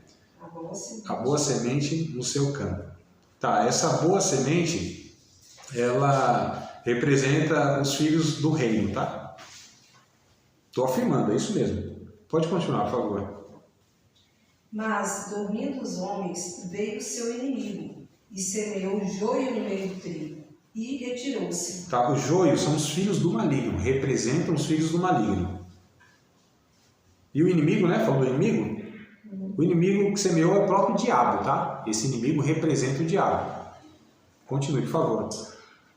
A boa semente no seu campo. Tá, essa boa semente, ela representa os filhos do reino, tá? Estou afirmando, é isso mesmo. Pode continuar, por favor.
Mas, dormindo os homens, veio o seu inimigo e semeou o joio no meio do trigo e retirou-se.
Tá, o joio são os filhos do maligno, representam os filhos do maligno. E o inimigo, né? Falou do inimigo? O inimigo que semeou é o próprio diabo, tá? Esse inimigo representa o diabo. Continue, por favor.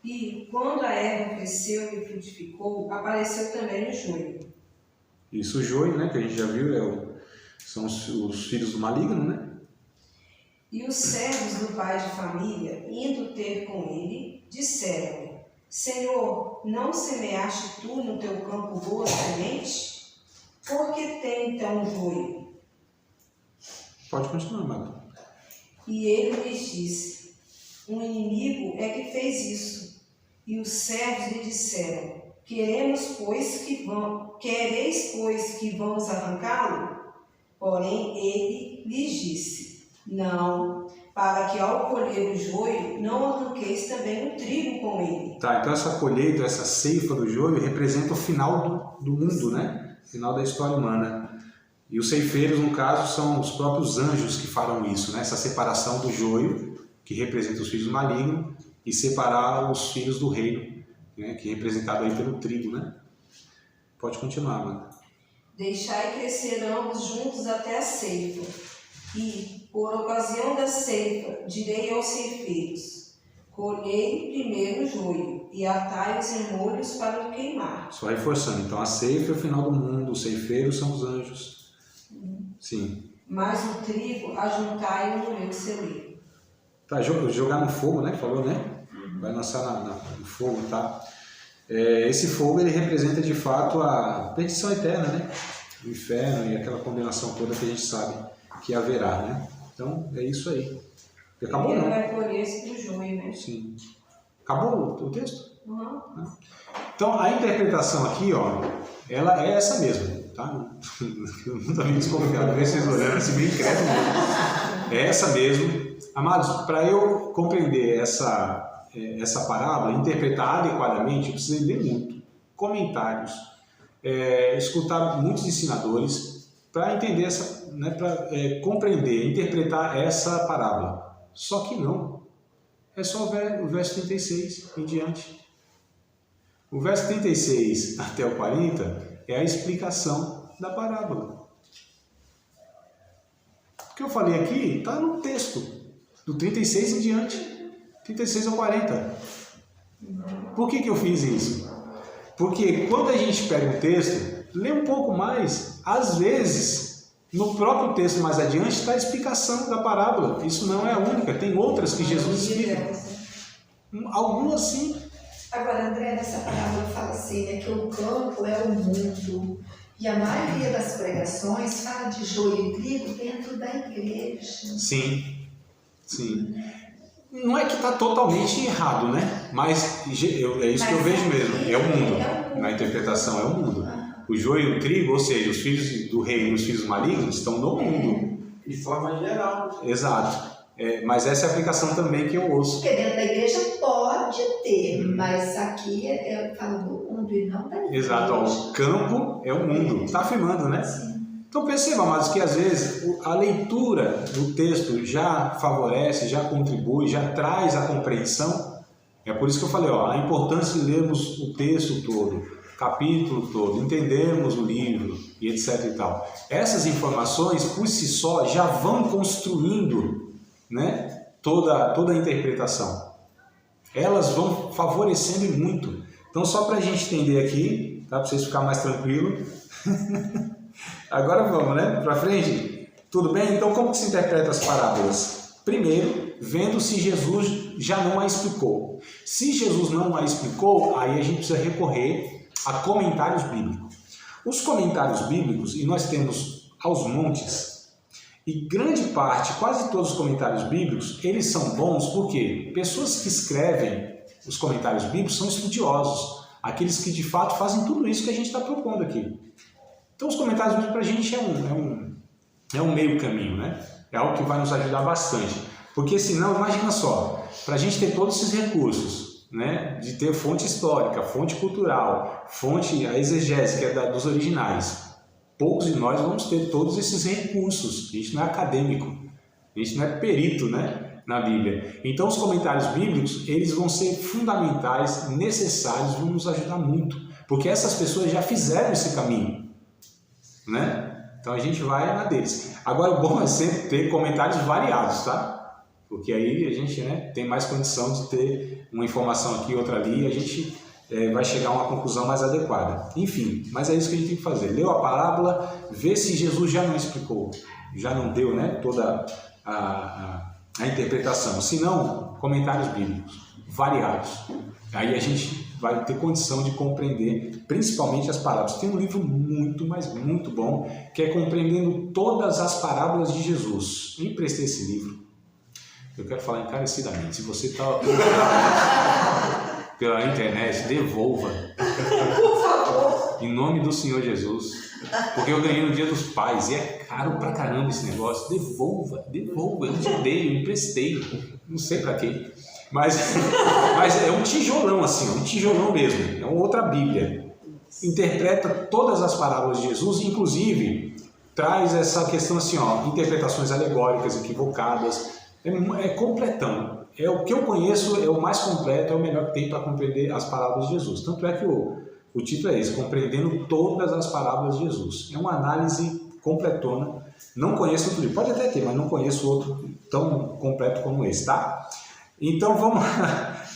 E, quando a erva cresceu e frutificou, apareceu também o joio.
Isso, o joio, né? Que a gente já viu, são os filhos do maligno, né?
E os servos do pai de família, indo ter com ele, disseram-lhe: Senhor, não semeaste tu no teu campo boa semente? Por que tem então joio?
Pode continuar, Marta.
E ele lhes disse: um inimigo é que fez isso. E os servos lhe disseram: quereis, pois, que vamos arrancá-lo? Porém, ele lhes disse: não, para que ao colher o joio, não arranqueis também o trigo com ele.
Tá, então essa colheita, essa ceifa do joio representa o final do mundo, né? O final da história humana. E os ceifeiros, no caso, são os próprios anjos que farão isso, né? Essa separação do joio, que representa os filhos malignos, e separar os filhos do reino, né? Que é representado aí pelo trigo, né? Pode continuar, Amanda.
Deixai crescer ambos juntos até a ceifa. E, por ocasião da ceifa, direi aos ceifeiros: colhei primeiro o joio, e atai-os em molhos para o queimar.
Só reforçando, então a ceifa é o final do mundo, os ceifeiros são os anjos. Sim.
Mas o trigo ajuntai no meu celeiro.
Tá, jogar no fogo, né? Falou, né? Vai lançar no fogo, tá? Esse fogo, ele representa de fato a perdição eterna, né? O inferno e aquela condenação toda que a gente sabe que haverá, né? Então, é isso aí. Acabou,
ele
não?
vai colher-se do joio, né?
Sim. Acabou o texto?
Uhum.
Então, a interpretação aqui, ó, ela é essa mesmo, tá? Eu não estou me desconfiado, ver vocês olhando assim, bem incrédulo. É essa mesmo. Amados, para eu compreender essa parábola, interpretar adequadamente, eu precisei ler muito, comentários, escutar muitos ensinadores para entender né, para compreender, interpretar essa parábola. Só que não. É só o verso 36 em diante. O verso 36 até o 40 é a explicação da parábola. O que eu falei aqui está no texto, do 36 em diante, 36 ao 40. Por que eu fiz isso? Porque quando a gente pega um texto, lê um pouco mais, às vezes, no próprio texto mais adiante está a explicação da parábola. Isso não é a única, tem outras que Jesus explica. Algumas sim.
Agora, André, nessa parábola fala assim, né, que o campo é o mundo. E a maioria das pregações fala de joio e trigo dentro da igreja.
Sim, sim. Não é que está totalmente errado, né? Mas é isso que eu vejo mesmo. É o mundo. Na interpretação, é o mundo. O joio e o trigo, ou seja, os filhos do reino e os filhos malignos, estão no mundo.
De forma geral.
Exato. Mas essa é a aplicação também que eu ouço.
Porque dentro da igreja pode ter, mas aqui eu falo do mundo e não da igreja.
Exato. O campo é o mundo. Está afirmando, né?
Sim.
Então perceba, amados, que às vezes a leitura do texto já favorece, já contribui, já traz a compreensão. É por isso que eu falei, a importância de lermos o texto todo, o capítulo todo, entendermos o livro e etc. e tal. Essas informações, por si só, já vão construindo, né, toda a interpretação. Elas vão favorecendo muito. Então, só para a gente entender aqui, tá, para vocês ficarem mais tranquilos. Agora vamos, né? Para frente? Tudo bem? Então, como que se interpreta as parábolas? Primeiro, vendo se Jesus já não a explicou. Se Jesus não a explicou, aí a gente precisa recorrer a comentários bíblicos. Os comentários bíblicos, e nós temos aos montes, e grande parte, quase todos os comentários bíblicos, eles são bons porque pessoas que escrevem os comentários bíblicos são estudiosos, aqueles que de fato fazem tudo isso que a gente está propondo aqui. Então os comentários bíblicos para a gente é um meio caminho, né? É algo que vai nos ajudar bastante. Porque senão, imagina só, para a gente ter todos esses recursos, né? De ter fonte histórica, fonte cultural, fonte, a exegese, que é dos originais, poucos de nós vamos ter todos esses recursos. A gente não é acadêmico, a gente não é perito, né, na Bíblia. Então os comentários bíblicos, eles vão ser fundamentais, necessários, vão nos ajudar muito, porque essas pessoas já fizeram esse caminho, né? Então a gente vai na deles. Agora o bom é sempre ter comentários variados, tá? Porque aí a gente, né, tem mais condição de ter uma informação aqui, outra ali, e a gente vai chegar a uma conclusão mais adequada. Enfim, mas é isso que a gente tem que fazer. Leu a parábola, vê se Jesus já não explicou, já não deu, né, toda a interpretação. Se não, comentários bíblicos variados. Aí a gente vai ter condição de compreender, principalmente as parábolas. Tem um livro muito, mas muito bom, que é Compreendendo Todas as Parábolas de Jesus. Eu emprestei esse livro. Eu quero falar encarecidamente. Se você está pela internet, devolva.
Por favor.
Em nome do Senhor Jesus. Porque eu ganhei no Dia dos Pais e é caro pra caramba esse negócio. Devolva. Eu te dei, eu emprestei. Não sei pra quê. Mas é um tijolão assim, um tijolão mesmo. É uma outra Bíblia. Interpreta todas as parábolas de Jesus, inclusive traz essa questão assim, ó, interpretações alegóricas, equivocadas, é completão. É o que eu conheço, é o mais completo, é o melhor que tem para compreender as palavras de Jesus. Tanto é que o título é esse, Compreendendo Todas as Palavras de Jesus. É uma análise completona. Não conheço outro livro, pode até ter, mas não conheço outro tão completo como esse, tá? Então vamos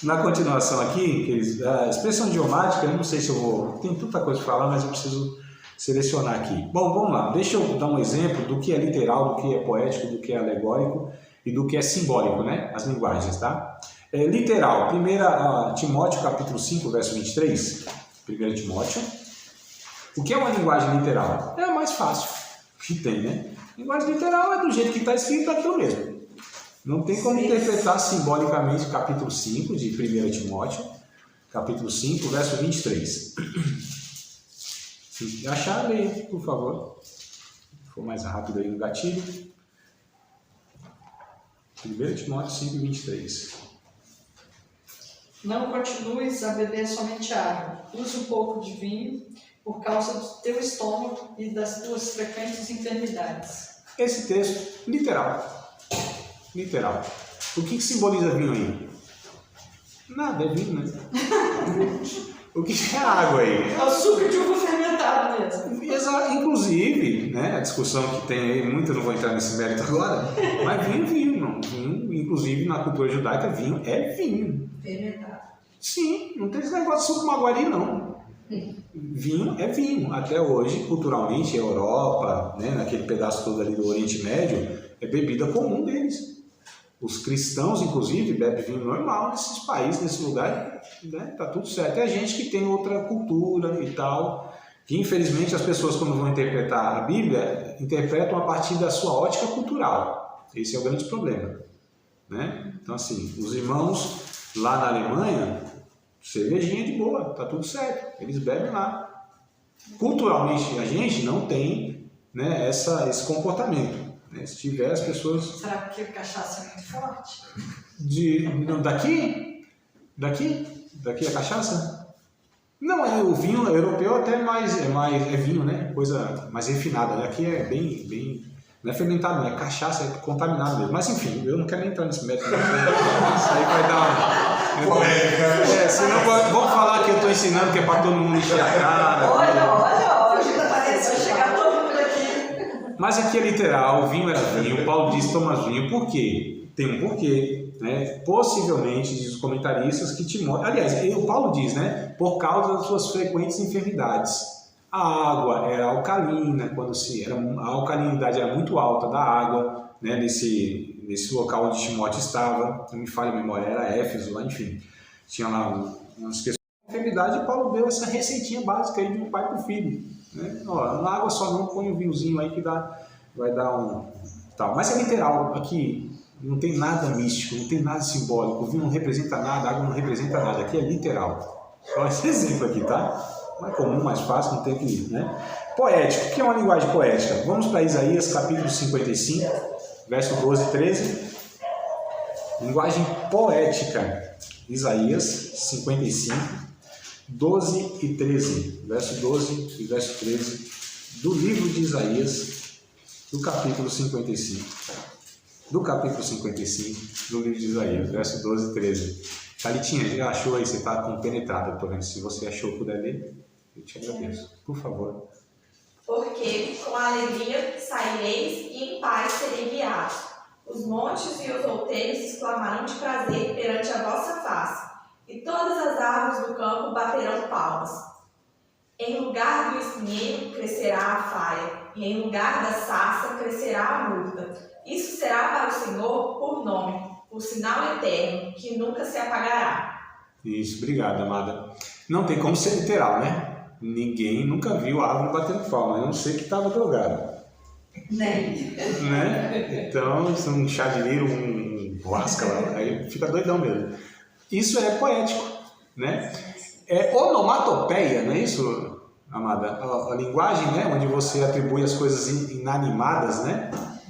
na continuação aqui, a expressão idiomática, eu não sei se eu vou, tem tanta coisa para falar, mas eu preciso selecionar aqui. Bom, vamos lá, deixa eu dar um exemplo do que é literal, do que é poético, do que é alegórico e do que é simbólico, né? As linguagens, tá? Literal, 1 Timóteo capítulo 5, verso 23, 1 Timóteo. O que é uma linguagem literal? É a mais fácil que tem, né? Linguagem literal é do jeito que está escrito, aquilo mesmo. Não tem como interpretar simbolicamente capítulo 5 de 1 Timóteo, capítulo 5, verso 23. Se achar, leia, por favor. Se for mais rápido aí no gatilho. 1 Timóteo 5, 23.
Não continues a beber somente água. Use um pouco de vinho por causa do teu estômago e das tuas frequentes enfermidades.
Esse texto, literal. Literal. O que simboliza vinho aí? Nada, é vinho, né? O que é água aí?
É o suco de uva fermentado mesmo.
Inclusive, né, a discussão que tem aí, muito, não vou entrar nesse mérito agora, mas vinho, não. Vinho, inclusive na cultura judaica, vinho é vinho.
Fermentado.
Sim, não tem esse negócio de suco maguari, não. Vinho é vinho. Até hoje, culturalmente, a Europa, né, naquele pedaço todo ali do Oriente Médio, é bebida comum deles. Os cristãos, inclusive, bebem vinho normal nesses países, nesse lugar, né? Tá tudo certo. É a gente que tem outra cultura e tal, que infelizmente as pessoas, quando vão interpretar a Bíblia, interpretam a partir da sua ótica cultural. Esse é o grande problema, né? Então, assim, os irmãos lá na Alemanha, cervejinha de boa, tá tudo certo, eles bebem lá. Culturalmente, a gente não tem, né, esse comportamento. Se tiver, as pessoas...
Será que a cachaça é muito forte?
Daqui a cachaça? Não, o vinho europeu até é vinho, né? Coisa mais refinada. Daqui é bem... Não é fermentado, não, é cachaça, é contaminado mesmo. Mas enfim, eu não quero nem entrar nesse método. Isso aí vai dar uma... senão vamos falar que eu estou ensinando que é para todo mundo encher a cara.
Olha, hoje parece chegar todo mundo aqui.
Mas aqui é literal, o vinho era vinho, Paulo diz toma vinho, por quê? Tem um porquê, né? Possivelmente, diz os comentaristas, que Timóteo... Aliás, o Paulo diz, né? Por causa das suas frequentes enfermidades. A água era alcalina, a alcalinidade era muito alta da água, né? Nesse local onde Timóteo estava, não me falha a memória, era Éfeso, lá, enfim. Tinha lá umas questões de enfermidade e Paulo deu essa receitinha básica aí de um pai para o filho. Né? Ó, na água só não, põe um vinhozinho aí que vai dar um... tal. Mas é literal, aqui não tem nada místico, não tem nada simbólico, o vinho não representa nada, a água não representa nada, aqui é literal. Só esse exemplo aqui, tá? Mais comum, mais fácil, não tem que ir, né? Poético, o que é uma linguagem poética? Vamos para Isaías capítulo 55, verso 12 e 13. Linguagem poética, Isaías 55, 12 e 13, verso 12 e verso 13, do livro de Isaías, do capítulo 55. Do capítulo 55, do livro de Isaías, verso 12 e 13. Thalitinha, já achou aí? Você está compenetrada, estou vendo. Se você achou, puder ler, eu te agradeço. Por favor.
Porque com alegria saireis e em paz serei guiados. Os montes e os outeiros exclamarão de prazer perante a vossa face, e todas as árvores do campo baterão palmas. Em lugar do espinheiro crescerá a faia, e em lugar da sarça crescerá a murta. Isso será para o Senhor por nome, por sinal eterno, que nunca se apagará.
Isso, obrigado, amada. Não tem como ser literal, né? Ninguém nunca viu a árvore batendo palma, a não ser que estava drogado. Né? Então, se um chá de lírio, um vasca lá, aí fica doidão mesmo. Isso é poético, né? É onomatopeia, não é isso, amada? A linguagem, né? Onde você atribui as coisas inanimadas, né?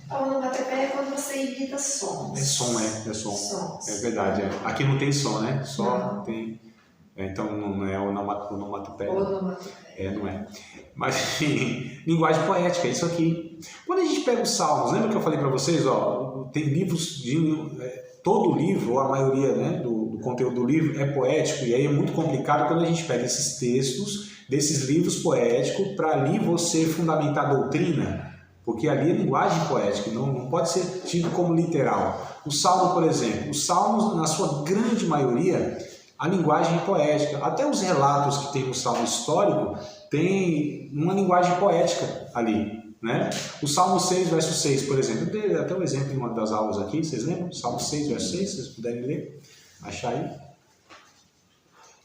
A onomatopeia é quando você imita sons.
É som, é som.
Sons.
É verdade. É. Aqui não tem som, né? Só
não.
tem... Então não é onomatopeia.
Onomatopeia.
Não é. Mas, enfim, linguagem poética, é isso aqui. Quando a gente pega os Salmos, lembra que eu falei para vocês, tem livros todo livro, ou a maioria, né, do conteúdo do livro é poético, e aí é muito complicado quando a gente pega esses textos, desses livros poéticos, para ali você fundamentar a doutrina, porque ali é linguagem poética, não pode ser tido como literal. O Salmo, por exemplo, os Salmos, na sua grande maioria, a linguagem é poética. Até os relatos que tem no Salmo histórico tem uma linguagem poética ali, né? O Salmo 6, verso 6, por exemplo, eu dei até um exemplo em uma das aulas aqui, vocês lembram? Salmo 6, verso 6, se vocês puderem ler, achar aí.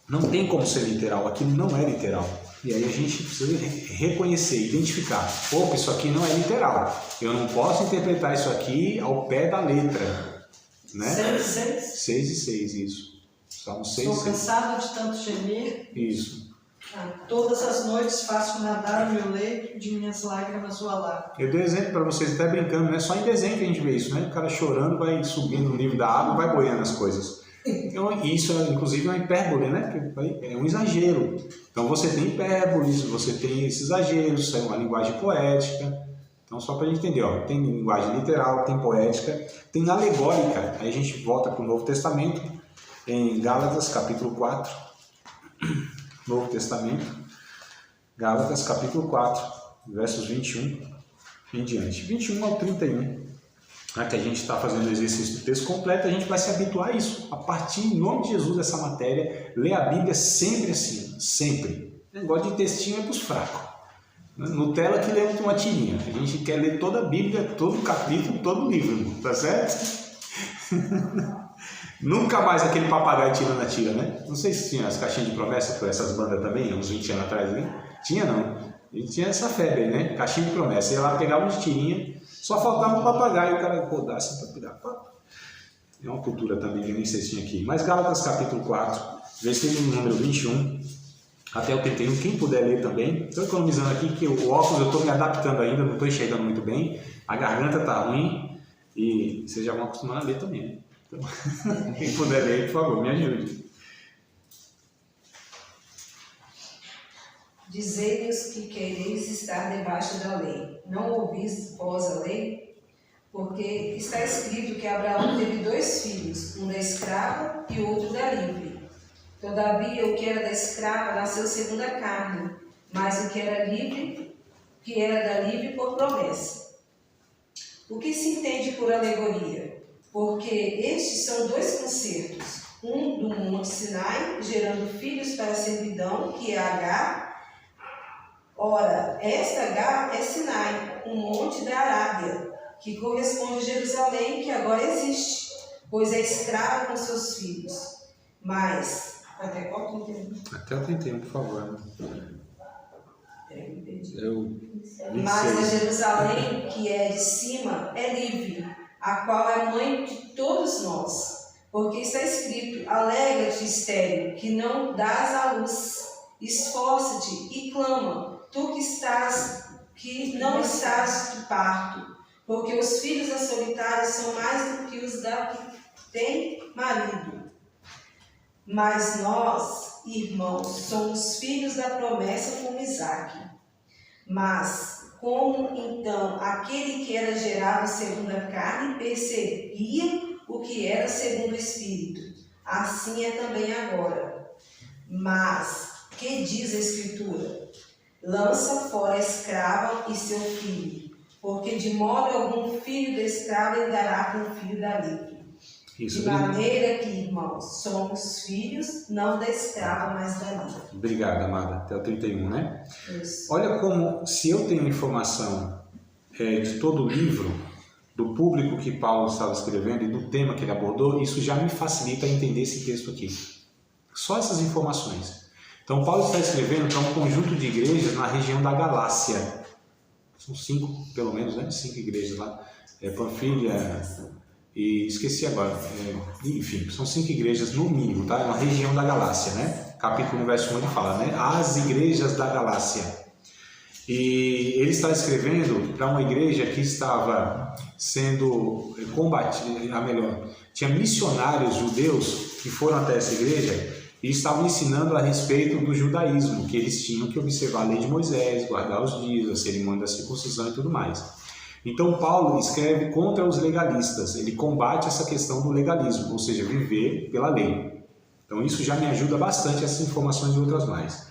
Não tem como ser literal, aquilo não é literal. E aí a gente precisa reconhecer, identificar. Opa, isso aqui não é literal. Eu não posso interpretar isso aqui ao pé da letra, né? 6 e 6, isso. Salmo 6,
Estou
6.
cansado de tanto gemer.
Isso.
Todas as noites faço nadar o meu leito, de minhas lágrimas o alar.
Eu dei exemplo para vocês, até brincando, não é só em desenho que a gente vê isso, né? O cara chorando, vai subindo no nível da água, vai boiando as coisas. Então, isso é, inclusive, uma hipérbole, né? É um exagero. Então, você tem hipérboles, você tem esses exageros, é uma linguagem poética. Então, só para a gente entender, tem linguagem literal, tem poética, tem alegórica. Aí a gente volta para o Novo Testamento, em Gálatas, capítulo 4. Novo Testamento, Gálatas, capítulo 4, versos 21 em diante. 21 ao 31. Que a gente está fazendo o exercício do texto completo, a gente vai se habituar a isso. A partir, em nome de Jesus, dessa matéria, ler a Bíblia sempre assim, sempre. O negócio de textinho é para os fracos. Nutella que lê uma tirinha. A gente quer ler toda a Bíblia, todo o capítulo, todo o livro, tá certo? Nunca mais aquele papagaio tirando a tira, né? Não sei se tinha as caixinhas de promessa por essas bandas também, uns 20 anos atrás, né? Tinha não. A gente tinha essa febre, né? Caixinha de promessa. Ia lá, pegava de tirinha, só faltava um papagaio, o cara rodasse para pegar. É uma cultura também que eu nem sei se tinha aqui. Mas Gálatas capítulo 4, versículo número 21 até o 31, quem puder ler também. Estou economizando aqui, que o óculos eu estou me adaptando ainda, não estou enxergando muito bem. A garganta está ruim e vocês já vão acostumar a ler também, né? Então, quem puder ler, por favor, me ajude.
Dizei-vos que quereis estar debaixo da lei. Não ouvis vós a lei? Porque está escrito que Abraão teve 2 filhos, um da escrava e outro da livre. Todavia, o que era da escrava nasceu segundo a carne, mas o que era da livre por promessa. O que se entende por alegoria? Porque estes são 2 concertos, um do monte Sinai, gerando filhos para a servidão, que é Agar. Ora, esta Agar é Sinai, um monte da Arábia, que corresponde a Jerusalém, que agora existe, pois é escrava com seus filhos. Mas, até qual 31?
Até o 31, por favor.
Mas a Jerusalém, que é de cima, é livre, a qual é mãe de todos nós. Porque está escrito: alegra-te, estéril, que não dás à luz, esforça-te e clama, tu que não estás de parto, porque os filhos da solitária são mais do que os da que tem marido. Mas nós, irmãos, somos filhos da promessa como Isaque. Mas como então aquele que era gerado segundo a carne perseguia o que era segundo o Espírito, assim é também agora. Mas que diz a Escritura? Lança fora a escrava e seu filho, porque de modo algum filho da escrava herdará com o filho da livre.
Isso,
de maneira que, irmãos, somos filhos, não da escrava, mas da livre.
Obrigado, amada. Até o 31, né?
Isso.
Olha como, se eu tenho informação de todo o livro, do público que Paulo estava escrevendo e do tema que ele abordou, isso já me facilita entender esse texto aqui. Só essas informações. Então, Paulo está escrevendo para um conjunto de igrejas na região da Galácia. São 5, pelo menos, né? 5 igrejas lá. Panfilha e esqueci agora. Enfim, são 5 igrejas no mínimo, tá? É uma região da Galácia, né? Capítulo 1, verso 1 ele fala, né? As igrejas da Galácia. E ele está escrevendo para uma igreja que estava sendo combatida, tinha missionários judeus que foram até essa igreja e estavam ensinando a respeito do judaísmo, que eles tinham que observar a lei de Moisés, guardar os dias, a cerimônia da circuncisão e tudo mais. Então Paulo escreve contra os legalistas, ele combate essa questão do legalismo, ou seja, viver pela lei. Então isso já me ajuda bastante, essas informações e outras mais.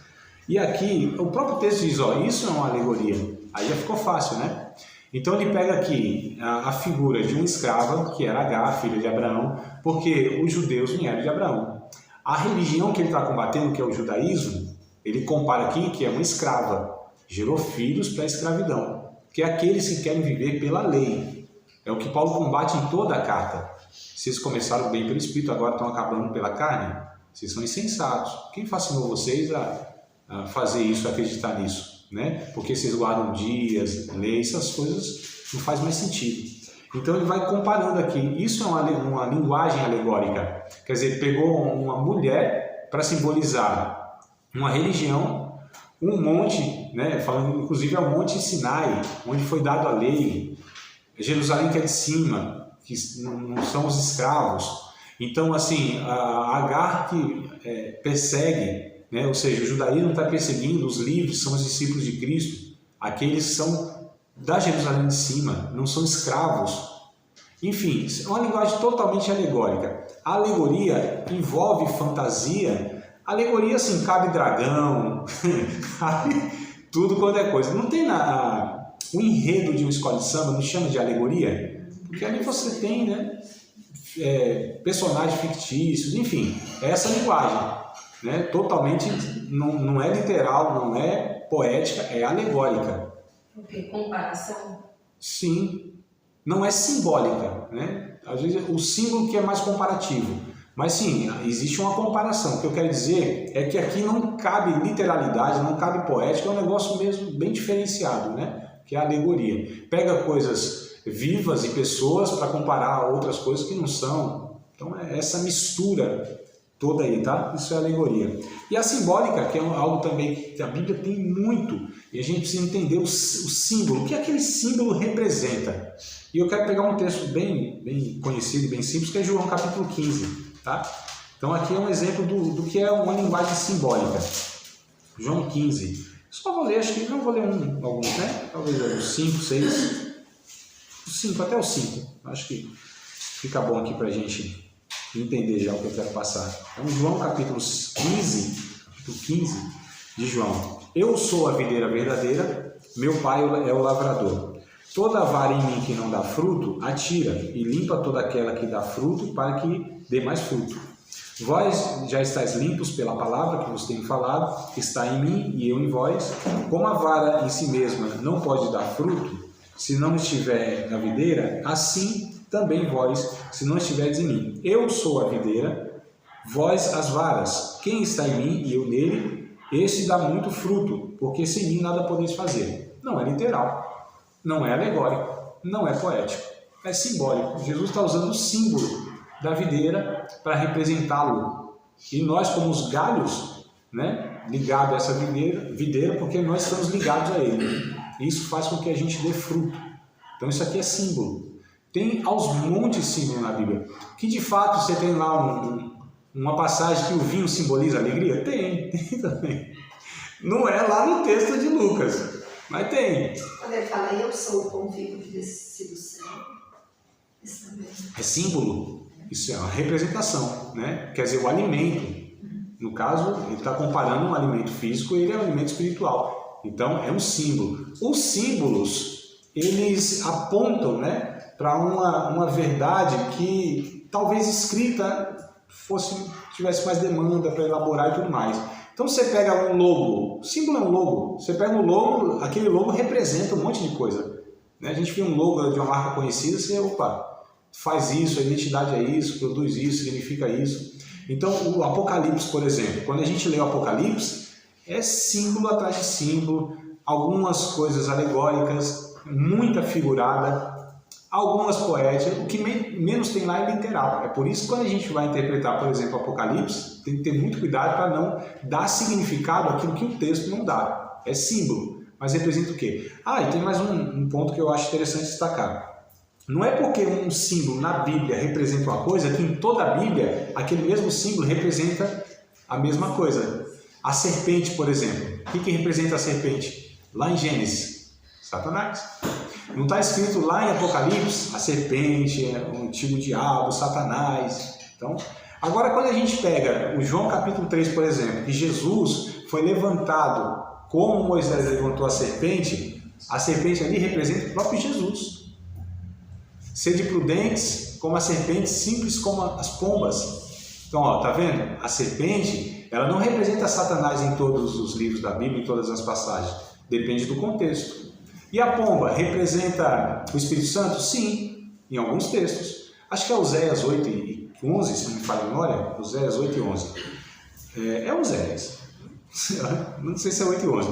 E aqui, o próprio texto diz, ó, isso é uma alegoria. Aí já ficou fácil, né? Então ele pega aqui a figura de uma escrava, que era Agar, filha de Abraão, porque os judeus vieram de Abraão. A religião que ele está combatendo, que é o judaísmo, ele compara aqui que é uma escrava, gerou filhos para a escravidão, que é aqueles que querem viver pela lei. É o que Paulo combate em toda a carta. Vocês começaram bem pelo Espírito, agora estão acabando pela carne? Vocês são insensatos. Quem fascinou vocês a fazer isso, a acreditar nisso? Né? Porque vocês guardam dias, leis, essas coisas não faz mais sentido. Então ele vai comparando aqui. Isso é uma linguagem alegórica. Quer dizer, pegou uma mulher para simbolizar uma religião, um monte, né, falando inclusive ao Monte Sinai, onde foi dado a lei, Jerusalém que é de cima, que não são os escravos. Então, assim, a Agar que persegue, né, ou seja, o judaísmo está perseguindo os livres, são os discípulos de Cristo, aqueles são da Jerusalém de cima, não são escravos. Enfim, é uma linguagem totalmente alegórica. A alegoria envolve fantasia. Alegoria, assim, cabe dragão, cabe tudo quanto é coisa. Não tem o enredo de uma escola de samba, não chama de alegoria, porque ali você tem, né, personagens fictícios, enfim, é essa linguagem, né, totalmente, não é literal, não é poética, é alegórica.
Porque comparação?
Sim, não é simbólica, né? Às vezes o símbolo que é mais comparativo. Mas sim, existe uma comparação. O que eu quero dizer é que aqui não cabe literalidade, não cabe poética, é um negócio mesmo bem diferenciado, né? Que é a alegoria. Pega coisas vivas e pessoas para comparar a outras coisas que não são. Então é essa mistura toda aí, tá? Isso é alegoria. E a simbólica, que é algo também que a Bíblia tem muito, e a gente precisa entender o símbolo, o que aquele símbolo representa. E eu quero pegar um texto bem conhecido, bem simples, que é João capítulo 15. Tá? Então aqui é um exemplo do que é uma linguagem simbólica. João 15. Só vou ler, acho que não vou ler alguns, né? Talvez os 5, 6. Os 5, até os 5. Acho que fica bom aqui para a gente entender já o que eu quero passar. Então João capítulo 15 de João. Eu sou a videira verdadeira, meu pai é o lavrador. Toda vara em mim que não dá fruto, atira e limpa toda aquela que dá fruto para que dê mais fruto. Vós já estáis limpos pela palavra que vos tenho falado, está em mim e eu em vós. Como a vara em si mesma não pode dar fruto, se não estiver na videira, assim também vós, se não estiverdes em mim. Eu sou a videira, vós as varas. Quem está em mim e eu nele, esse dá muito fruto, porque sem mim nada podeis fazer. Não é literal. Não é alegórico, não é poético, é simbólico. Jesus está usando o símbolo da videira para representá-lo. E nós, como os galhos, né, ligados a essa videira, porque nós estamos ligados a ele. Isso faz com que a gente dê fruto. Então isso aqui é símbolo. Tem aos montes símbolo na Bíblia. Que de fato você tem lá uma passagem que o vinho simboliza a alegria? Tem também. Não é lá no texto de Lucas. Mas tem.
Quando ele fala, eu sou o pão vivo que desci do céu, isso também.
É símbolo. Isso é uma representação, né? Quer dizer, o alimento. No caso, ele está comparando um alimento físico e ele é um alimento espiritual. Então, é um símbolo. Os símbolos, eles apontam, né, para uma verdade que talvez escrita tivesse mais demanda para elaborar e tudo mais. Então você pega um logo, o símbolo é um logo, você pega um logo, aquele logo representa um monte de coisa. Né? A gente vê um logo de uma marca conhecida, você, faz isso, a identidade é isso, produz isso, significa isso. Então o Apocalipse, por exemplo, quando a gente lê o Apocalipse, é símbolo atrás de símbolo, algumas coisas alegóricas, muita figurada, algumas poéticas, o que menos tem lá é literal. É por isso que quando a gente vai interpretar, por exemplo, o Apocalipse, tem que ter muito cuidado para não dar significado àquilo que o texto não dá. É símbolo, mas representa o quê? E tem mais um ponto que eu acho interessante destacar. Não é porque um símbolo na Bíblia representa uma coisa que em toda a Bíblia aquele mesmo símbolo representa A mesma coisa. A serpente, por exemplo. O que representa a serpente? Lá em Gênesis, Satanás. Não está escrito lá em Apocalipse, a serpente, o antigo diabo, Satanás. Então, agora quando a gente pega o João capítulo 3, por exemplo, que Jesus foi levantado como Moisés levantou a serpente ali representa o próprio Jesus. Sede prudentes como a serpente, simples como as pombas. Então, ó, tá vendo? A serpente, ela não representa Satanás em todos os livros da Bíblia, em todas as passagens. Depende do contexto. E a pomba representa o Espírito Santo? Sim, em alguns textos. Acho que é Oséias 8 e 11, se não me falha a memória. Oséias 8 e 11. É Oséias. Não sei se é 8 e 11.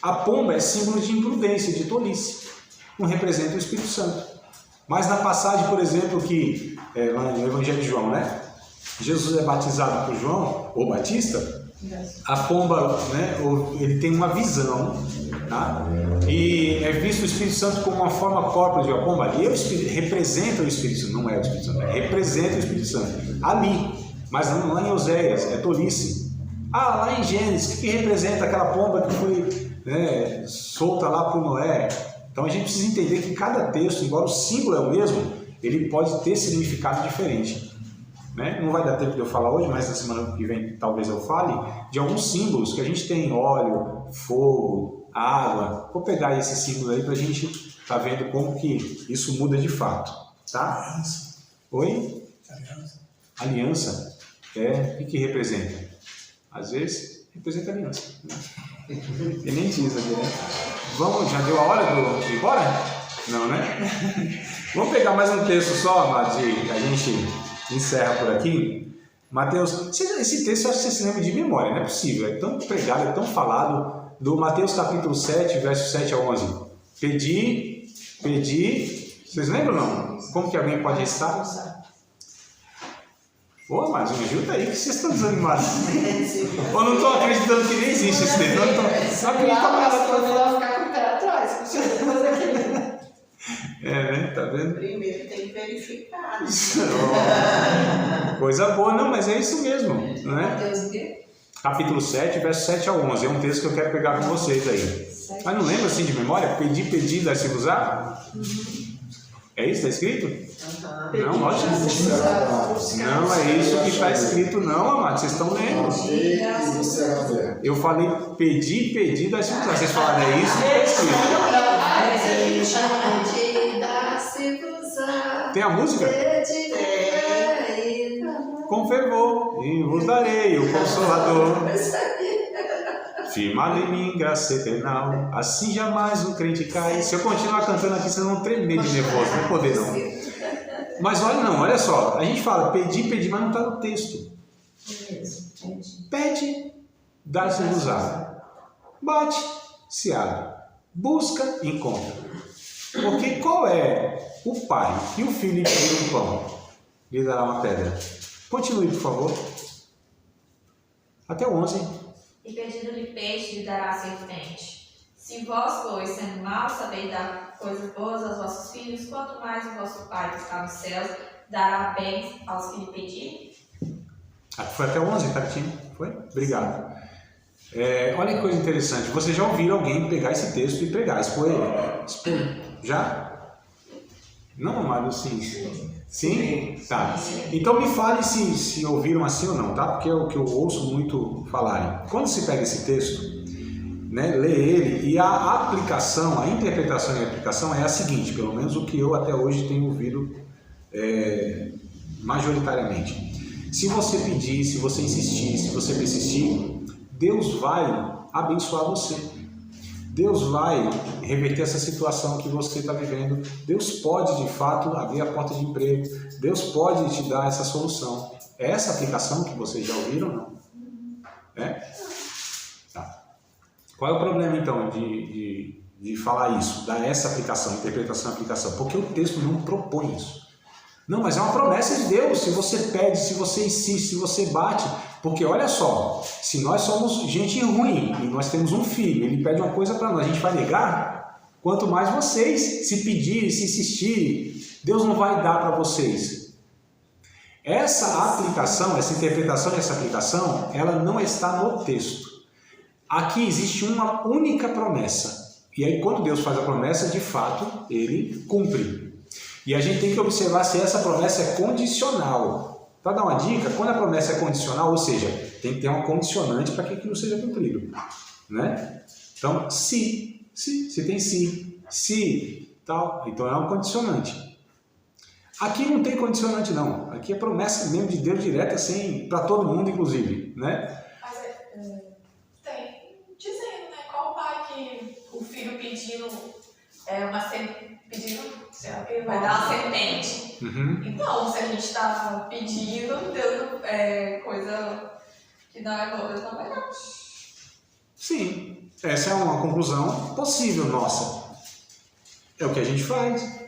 A pomba é símbolo de imprudência, de tolice. Não representa o Espírito Santo. Mas na passagem, por exemplo, que lá no Evangelho de João, né? Jesus é batizado por João, ou Batista, a pomba, né, ele tem uma visão, tá? E é visto o Espírito Santo como uma forma corpórea de uma pomba. E representa o Espírito Santo, não é o Espírito Santo, representa o Espírito Santo ali, mas não lá em Oséias, é tolice. Lá em Gênesis, o que representa aquela pomba que foi, né, solta lá por Noé? Então a gente precisa entender que cada texto, embora o símbolo é o mesmo, ele pode ter significado diferente. Né? Não vai dar tempo de eu falar hoje, mas na semana que vem talvez eu fale de alguns símbolos que a gente tem: óleo, fogo, água. Vou pegar esse símbolo aí para a gente estar vendo como que isso muda de fato. Tá? Oi? Aliança. O que representa? Às vezes representa aliança. Né? E nem diz ali, né? Vamos, já deu a hora de ir embora? Não, né? Vamos pegar mais um texto só, amados, e a gente encerra por aqui. Mateus, esse texto eu acho que você se lembra de memória, não é possível, é tão pregado, é tão falado, do Mateus capítulo 7, versos 7 a 11. Pedi, vocês lembram ou não? Como que alguém pode recitar? Ô, mas me ajuda aí, que vocês estão desanimados. Ou não estão acreditando que nem existe esse texto? Não acreditam mais. Né? Tá vendo?
Primeiro tem que verificar.
Coisa boa, não, mas é isso mesmo, não é?
Mateus o quê?
Capítulo 7, verso 7 a 11. É um texto que eu quero pegar com vocês aí. Mas não lembra assim de memória? Pedi, dá-se-vos-á? É isso que está escrito? Não, lógico. Não é isso que está escrito, não, amados. Vocês estão lendo. Eu falei pedi, dá-se-vos-á. Vocês falaram, é isso que está escrito. Tem a música? Com fervor, e vos darei o Consolador. Firmado em mim, graça eternal, assim jamais um crente cai. Se eu continuar cantando aqui, vocês vão tremer de nervoso, não é poder não. Mas olha só, a gente fala pedi, mas não está no texto. Pede, dá-se-vos-á. Bate, se abre. Busca, encontra. Porque qual é o pai que o filho lhe pedir um pão? Lhe dará uma pedra. Continue, por favor. Até o 11.
E pedindo-lhe peixe, lhe dará a serpente. Se vós, pois, sendo maus, sabeis dar coisas boas aos vossos filhos, quanto mais o vosso Pai que está nos céus dará bens aos que lhe pedirem?
Foi até o 11, Tatiana? Foi? Obrigado. Olha que coisa interessante. Vocês já ouviram alguém pegar esse texto e pregar? Expor ele? Já? Não, amado, sim. Sim? Tá. Então me fale se ouviram assim ou não, tá? Porque é o que eu ouço muito falarem. Quando se pega esse texto, né, lê ele, e a aplicação, a interpretação e a aplicação é a seguinte, pelo menos o que eu até hoje tenho ouvido majoritariamente. Se você pedir, se você insistir, se você persistir, Deus vai abençoar você. Deus vai reverter essa situação que você está vivendo. Deus pode, de fato, abrir a porta de emprego. Deus pode te dar essa solução. É essa aplicação que vocês já ouviram ou não? Tá. Qual é o problema, então, de falar isso? Dar essa aplicação, interpretação e aplicação? Porque o texto não propõe isso. Não, mas é uma promessa de Deus. Se você pede, se você insiste, se você bate... Porque olha só, se nós somos gente ruim e nós temos um filho, ele pede uma coisa para nós, a gente vai negar? Quanto mais vocês se pedirem, se insistirem, Deus não vai dar para vocês. Essa aplicação, essa interpretação e essa aplicação, ela não está no texto. Aqui existe uma única promessa. E aí quando Deus faz a promessa, de fato, Ele cumpre. E a gente tem que observar se essa promessa é condicional. Para dar uma dica, quando a promessa é condicional, ou seja, tem que ter uma condicionante para que aquilo seja cumprido. Né? Então, se tem se, tal, então é um condicionante. Aqui não tem condicionante não, aqui é promessa mesmo de Deus direta, assim, para todo mundo inclusive, né?
Mas tem dizendo, né? Qual pai que o filho pedindo sei lá, que vai dar uma serpente?
Uhum.
Então, se a gente está pedindo, Deus coisa que não é boa, Deus não vai dar.
Sim, essa é uma conclusão possível nossa. É o que a gente faz.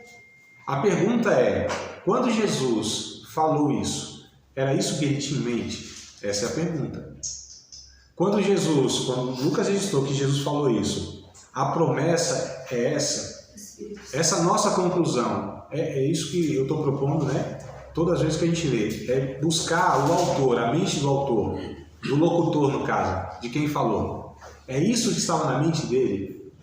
A pergunta é, quando Jesus falou isso, era isso que ele tinha em mente? Essa é a pergunta. Quando Lucas registrou que Jesus falou isso, a promessa é essa. Essa nossa conclusão, é isso que eu estou propondo, né? Todas as vezes que a gente lê, é buscar o autor, a mente do autor, do locutor no caso, de quem falou. É isso que estava na mente dele?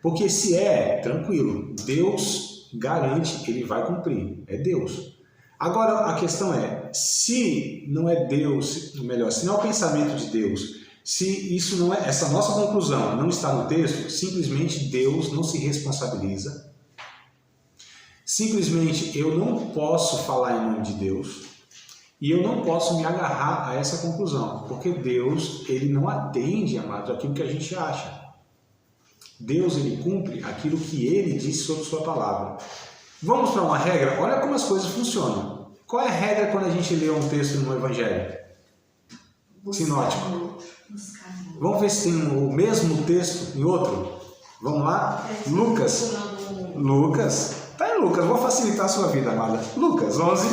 Porque se é, tranquilo, Deus garante, ele vai cumprir, é Deus. Agora a questão é, se não é Deus, melhor, se não é o pensamento de Deus, se isso não é, essa nossa conclusão não está no texto, simplesmente Deus não se responsabiliza. Simplesmente eu não posso falar em nome de Deus e eu não posso me agarrar a essa conclusão, porque Deus, ele não atende, amados, aquilo que a gente acha. Deus, ele cumpre aquilo que ele disse sobre sua palavra. Vamos para uma regra? Olha como as coisas funcionam. Qual é a regra quando a gente lê um texto no Evangelho? Sinótico. Vamos ver se tem o mesmo texto em outro? Vamos lá? Lucas. Está em Lucas, vou facilitar a sua vida, amada. Lucas 11,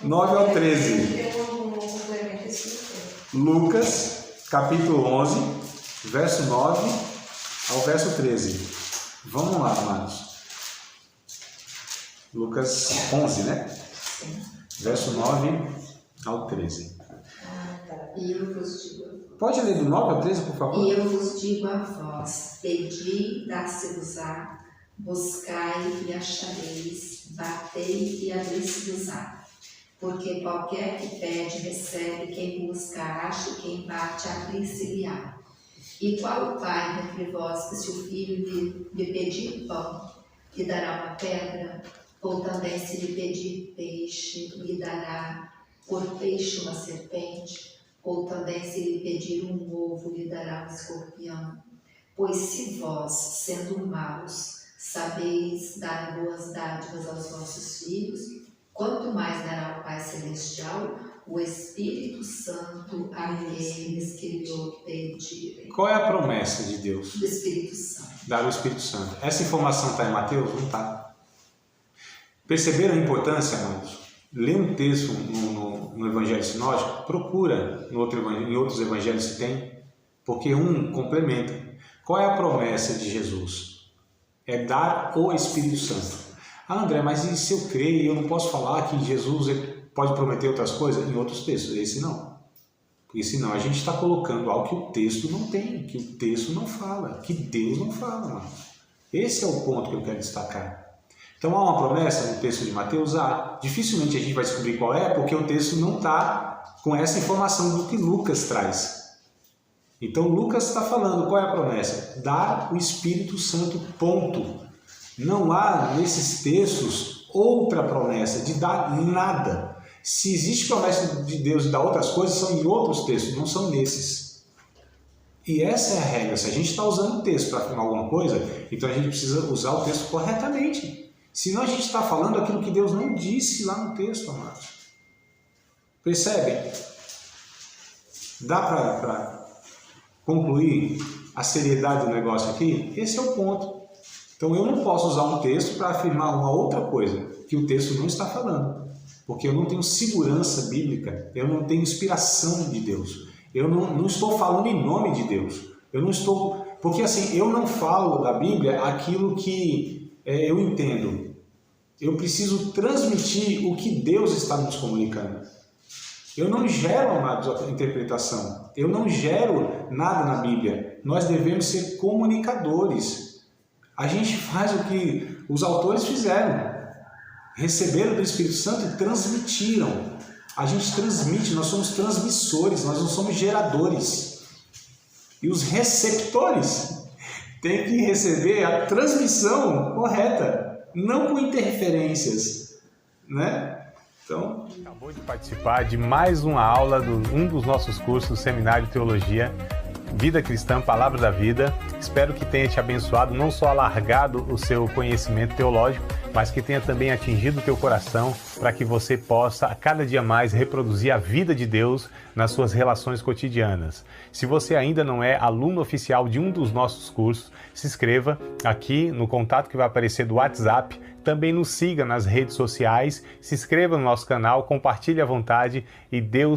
9 ao 13. Lucas, capítulo 11, verso 9 ao verso 13. Vamos lá, amados. Lucas 11, né?
Sim.
Verso 9 ao 13.
E eu vos digo,
Pode ler do 9 ao 13, por favor?
e eu vos digo a vós, pedi, dá-se-vos-á, buscai e achareis, batei e abrir-se-vos-á. Porque qualquer que pede, recebe, quem busca, acha, quem bate, abrir-se-lhe-á. E qual o pai entre vós que se o filho lhe pedir pão, lhe dará uma pedra? Ou também se lhe pedir peixe, lhe dará por peixe uma serpente? Ou também se lhe pedir um ovo, lhe dará um escorpião? Pois se vós, sendo maus, sabeis dar boas dádivas aos vossos filhos, quanto mais dará o Pai Celestial o Espírito Santo àqueles que lhe pedirem.
Qual é a promessa de Deus?
Do Espírito Santo.
Dar o Espírito Santo. Essa informação está em Mateus? Não está. Perceberam a importância, amados? Lê um texto no Evangelho Sinótico, procura em outros evangelhos se tem, porque um complementa. Qual é a promessa de Jesus? É dar o Espírito Santo. Ah, André, mas e se eu creio e eu não posso falar que Jesus pode prometer outras coisas? Em outros textos, esse não. Porque senão a gente está colocando algo que o texto não tem, que o texto não fala, que Deus não fala, mano. Esse é o ponto que eu quero destacar. Então há uma promessa no texto de Mateus? Dificilmente a gente vai descobrir qual é, porque o texto não está com essa informação do que Lucas traz. Então Lucas está falando, qual é a promessa? Dar o Espírito Santo, ponto. Não há nesses textos outra promessa de dar nada. Se existe promessa de Deus de dar outras coisas, são em outros textos, não são nesses. E essa é a regra. Se a gente está usando o texto para afirmar alguma coisa, então a gente precisa usar o texto corretamente. Senão a gente está falando aquilo que Deus não disse lá no texto, amados. Percebem? Dá para concluir a seriedade do negócio aqui? Esse é o ponto. Então eu não posso usar um texto para afirmar uma outra coisa que o texto não está falando. Porque eu não tenho segurança bíblica, eu não tenho inspiração de Deus. Eu não estou falando em nome de Deus. Eu não estou... Porque assim, eu não falo da Bíblia aquilo que eu entendo. Eu preciso transmitir o que Deus está nos comunicando. Eu não gero uma interpretação, eu não gero nada na Bíblia. Nós devemos ser comunicadores. A gente faz o que os autores fizeram. Receberam do Espírito Santo e transmitiram. A gente transmite, nós somos transmissores, nós não somos geradores. E os receptores têm que receber a transmissão correta, não com interferências, né? Então,
acabou de participar de mais uma aula de um dos nossos cursos do Seminário de Teologia, Vida Cristã, Palavra da Vida. Espero que tenha te abençoado, não só alargado o seu conhecimento teológico, mas que tenha também atingido o teu coração para que você possa, a cada dia mais, reproduzir a vida de Deus nas suas relações cotidianas. Se você ainda não é aluno oficial de um dos nossos cursos, se inscreva aqui no contato que vai aparecer do WhatsApp. Também nos siga nas redes sociais, se inscreva no nosso canal, compartilhe à vontade e Deus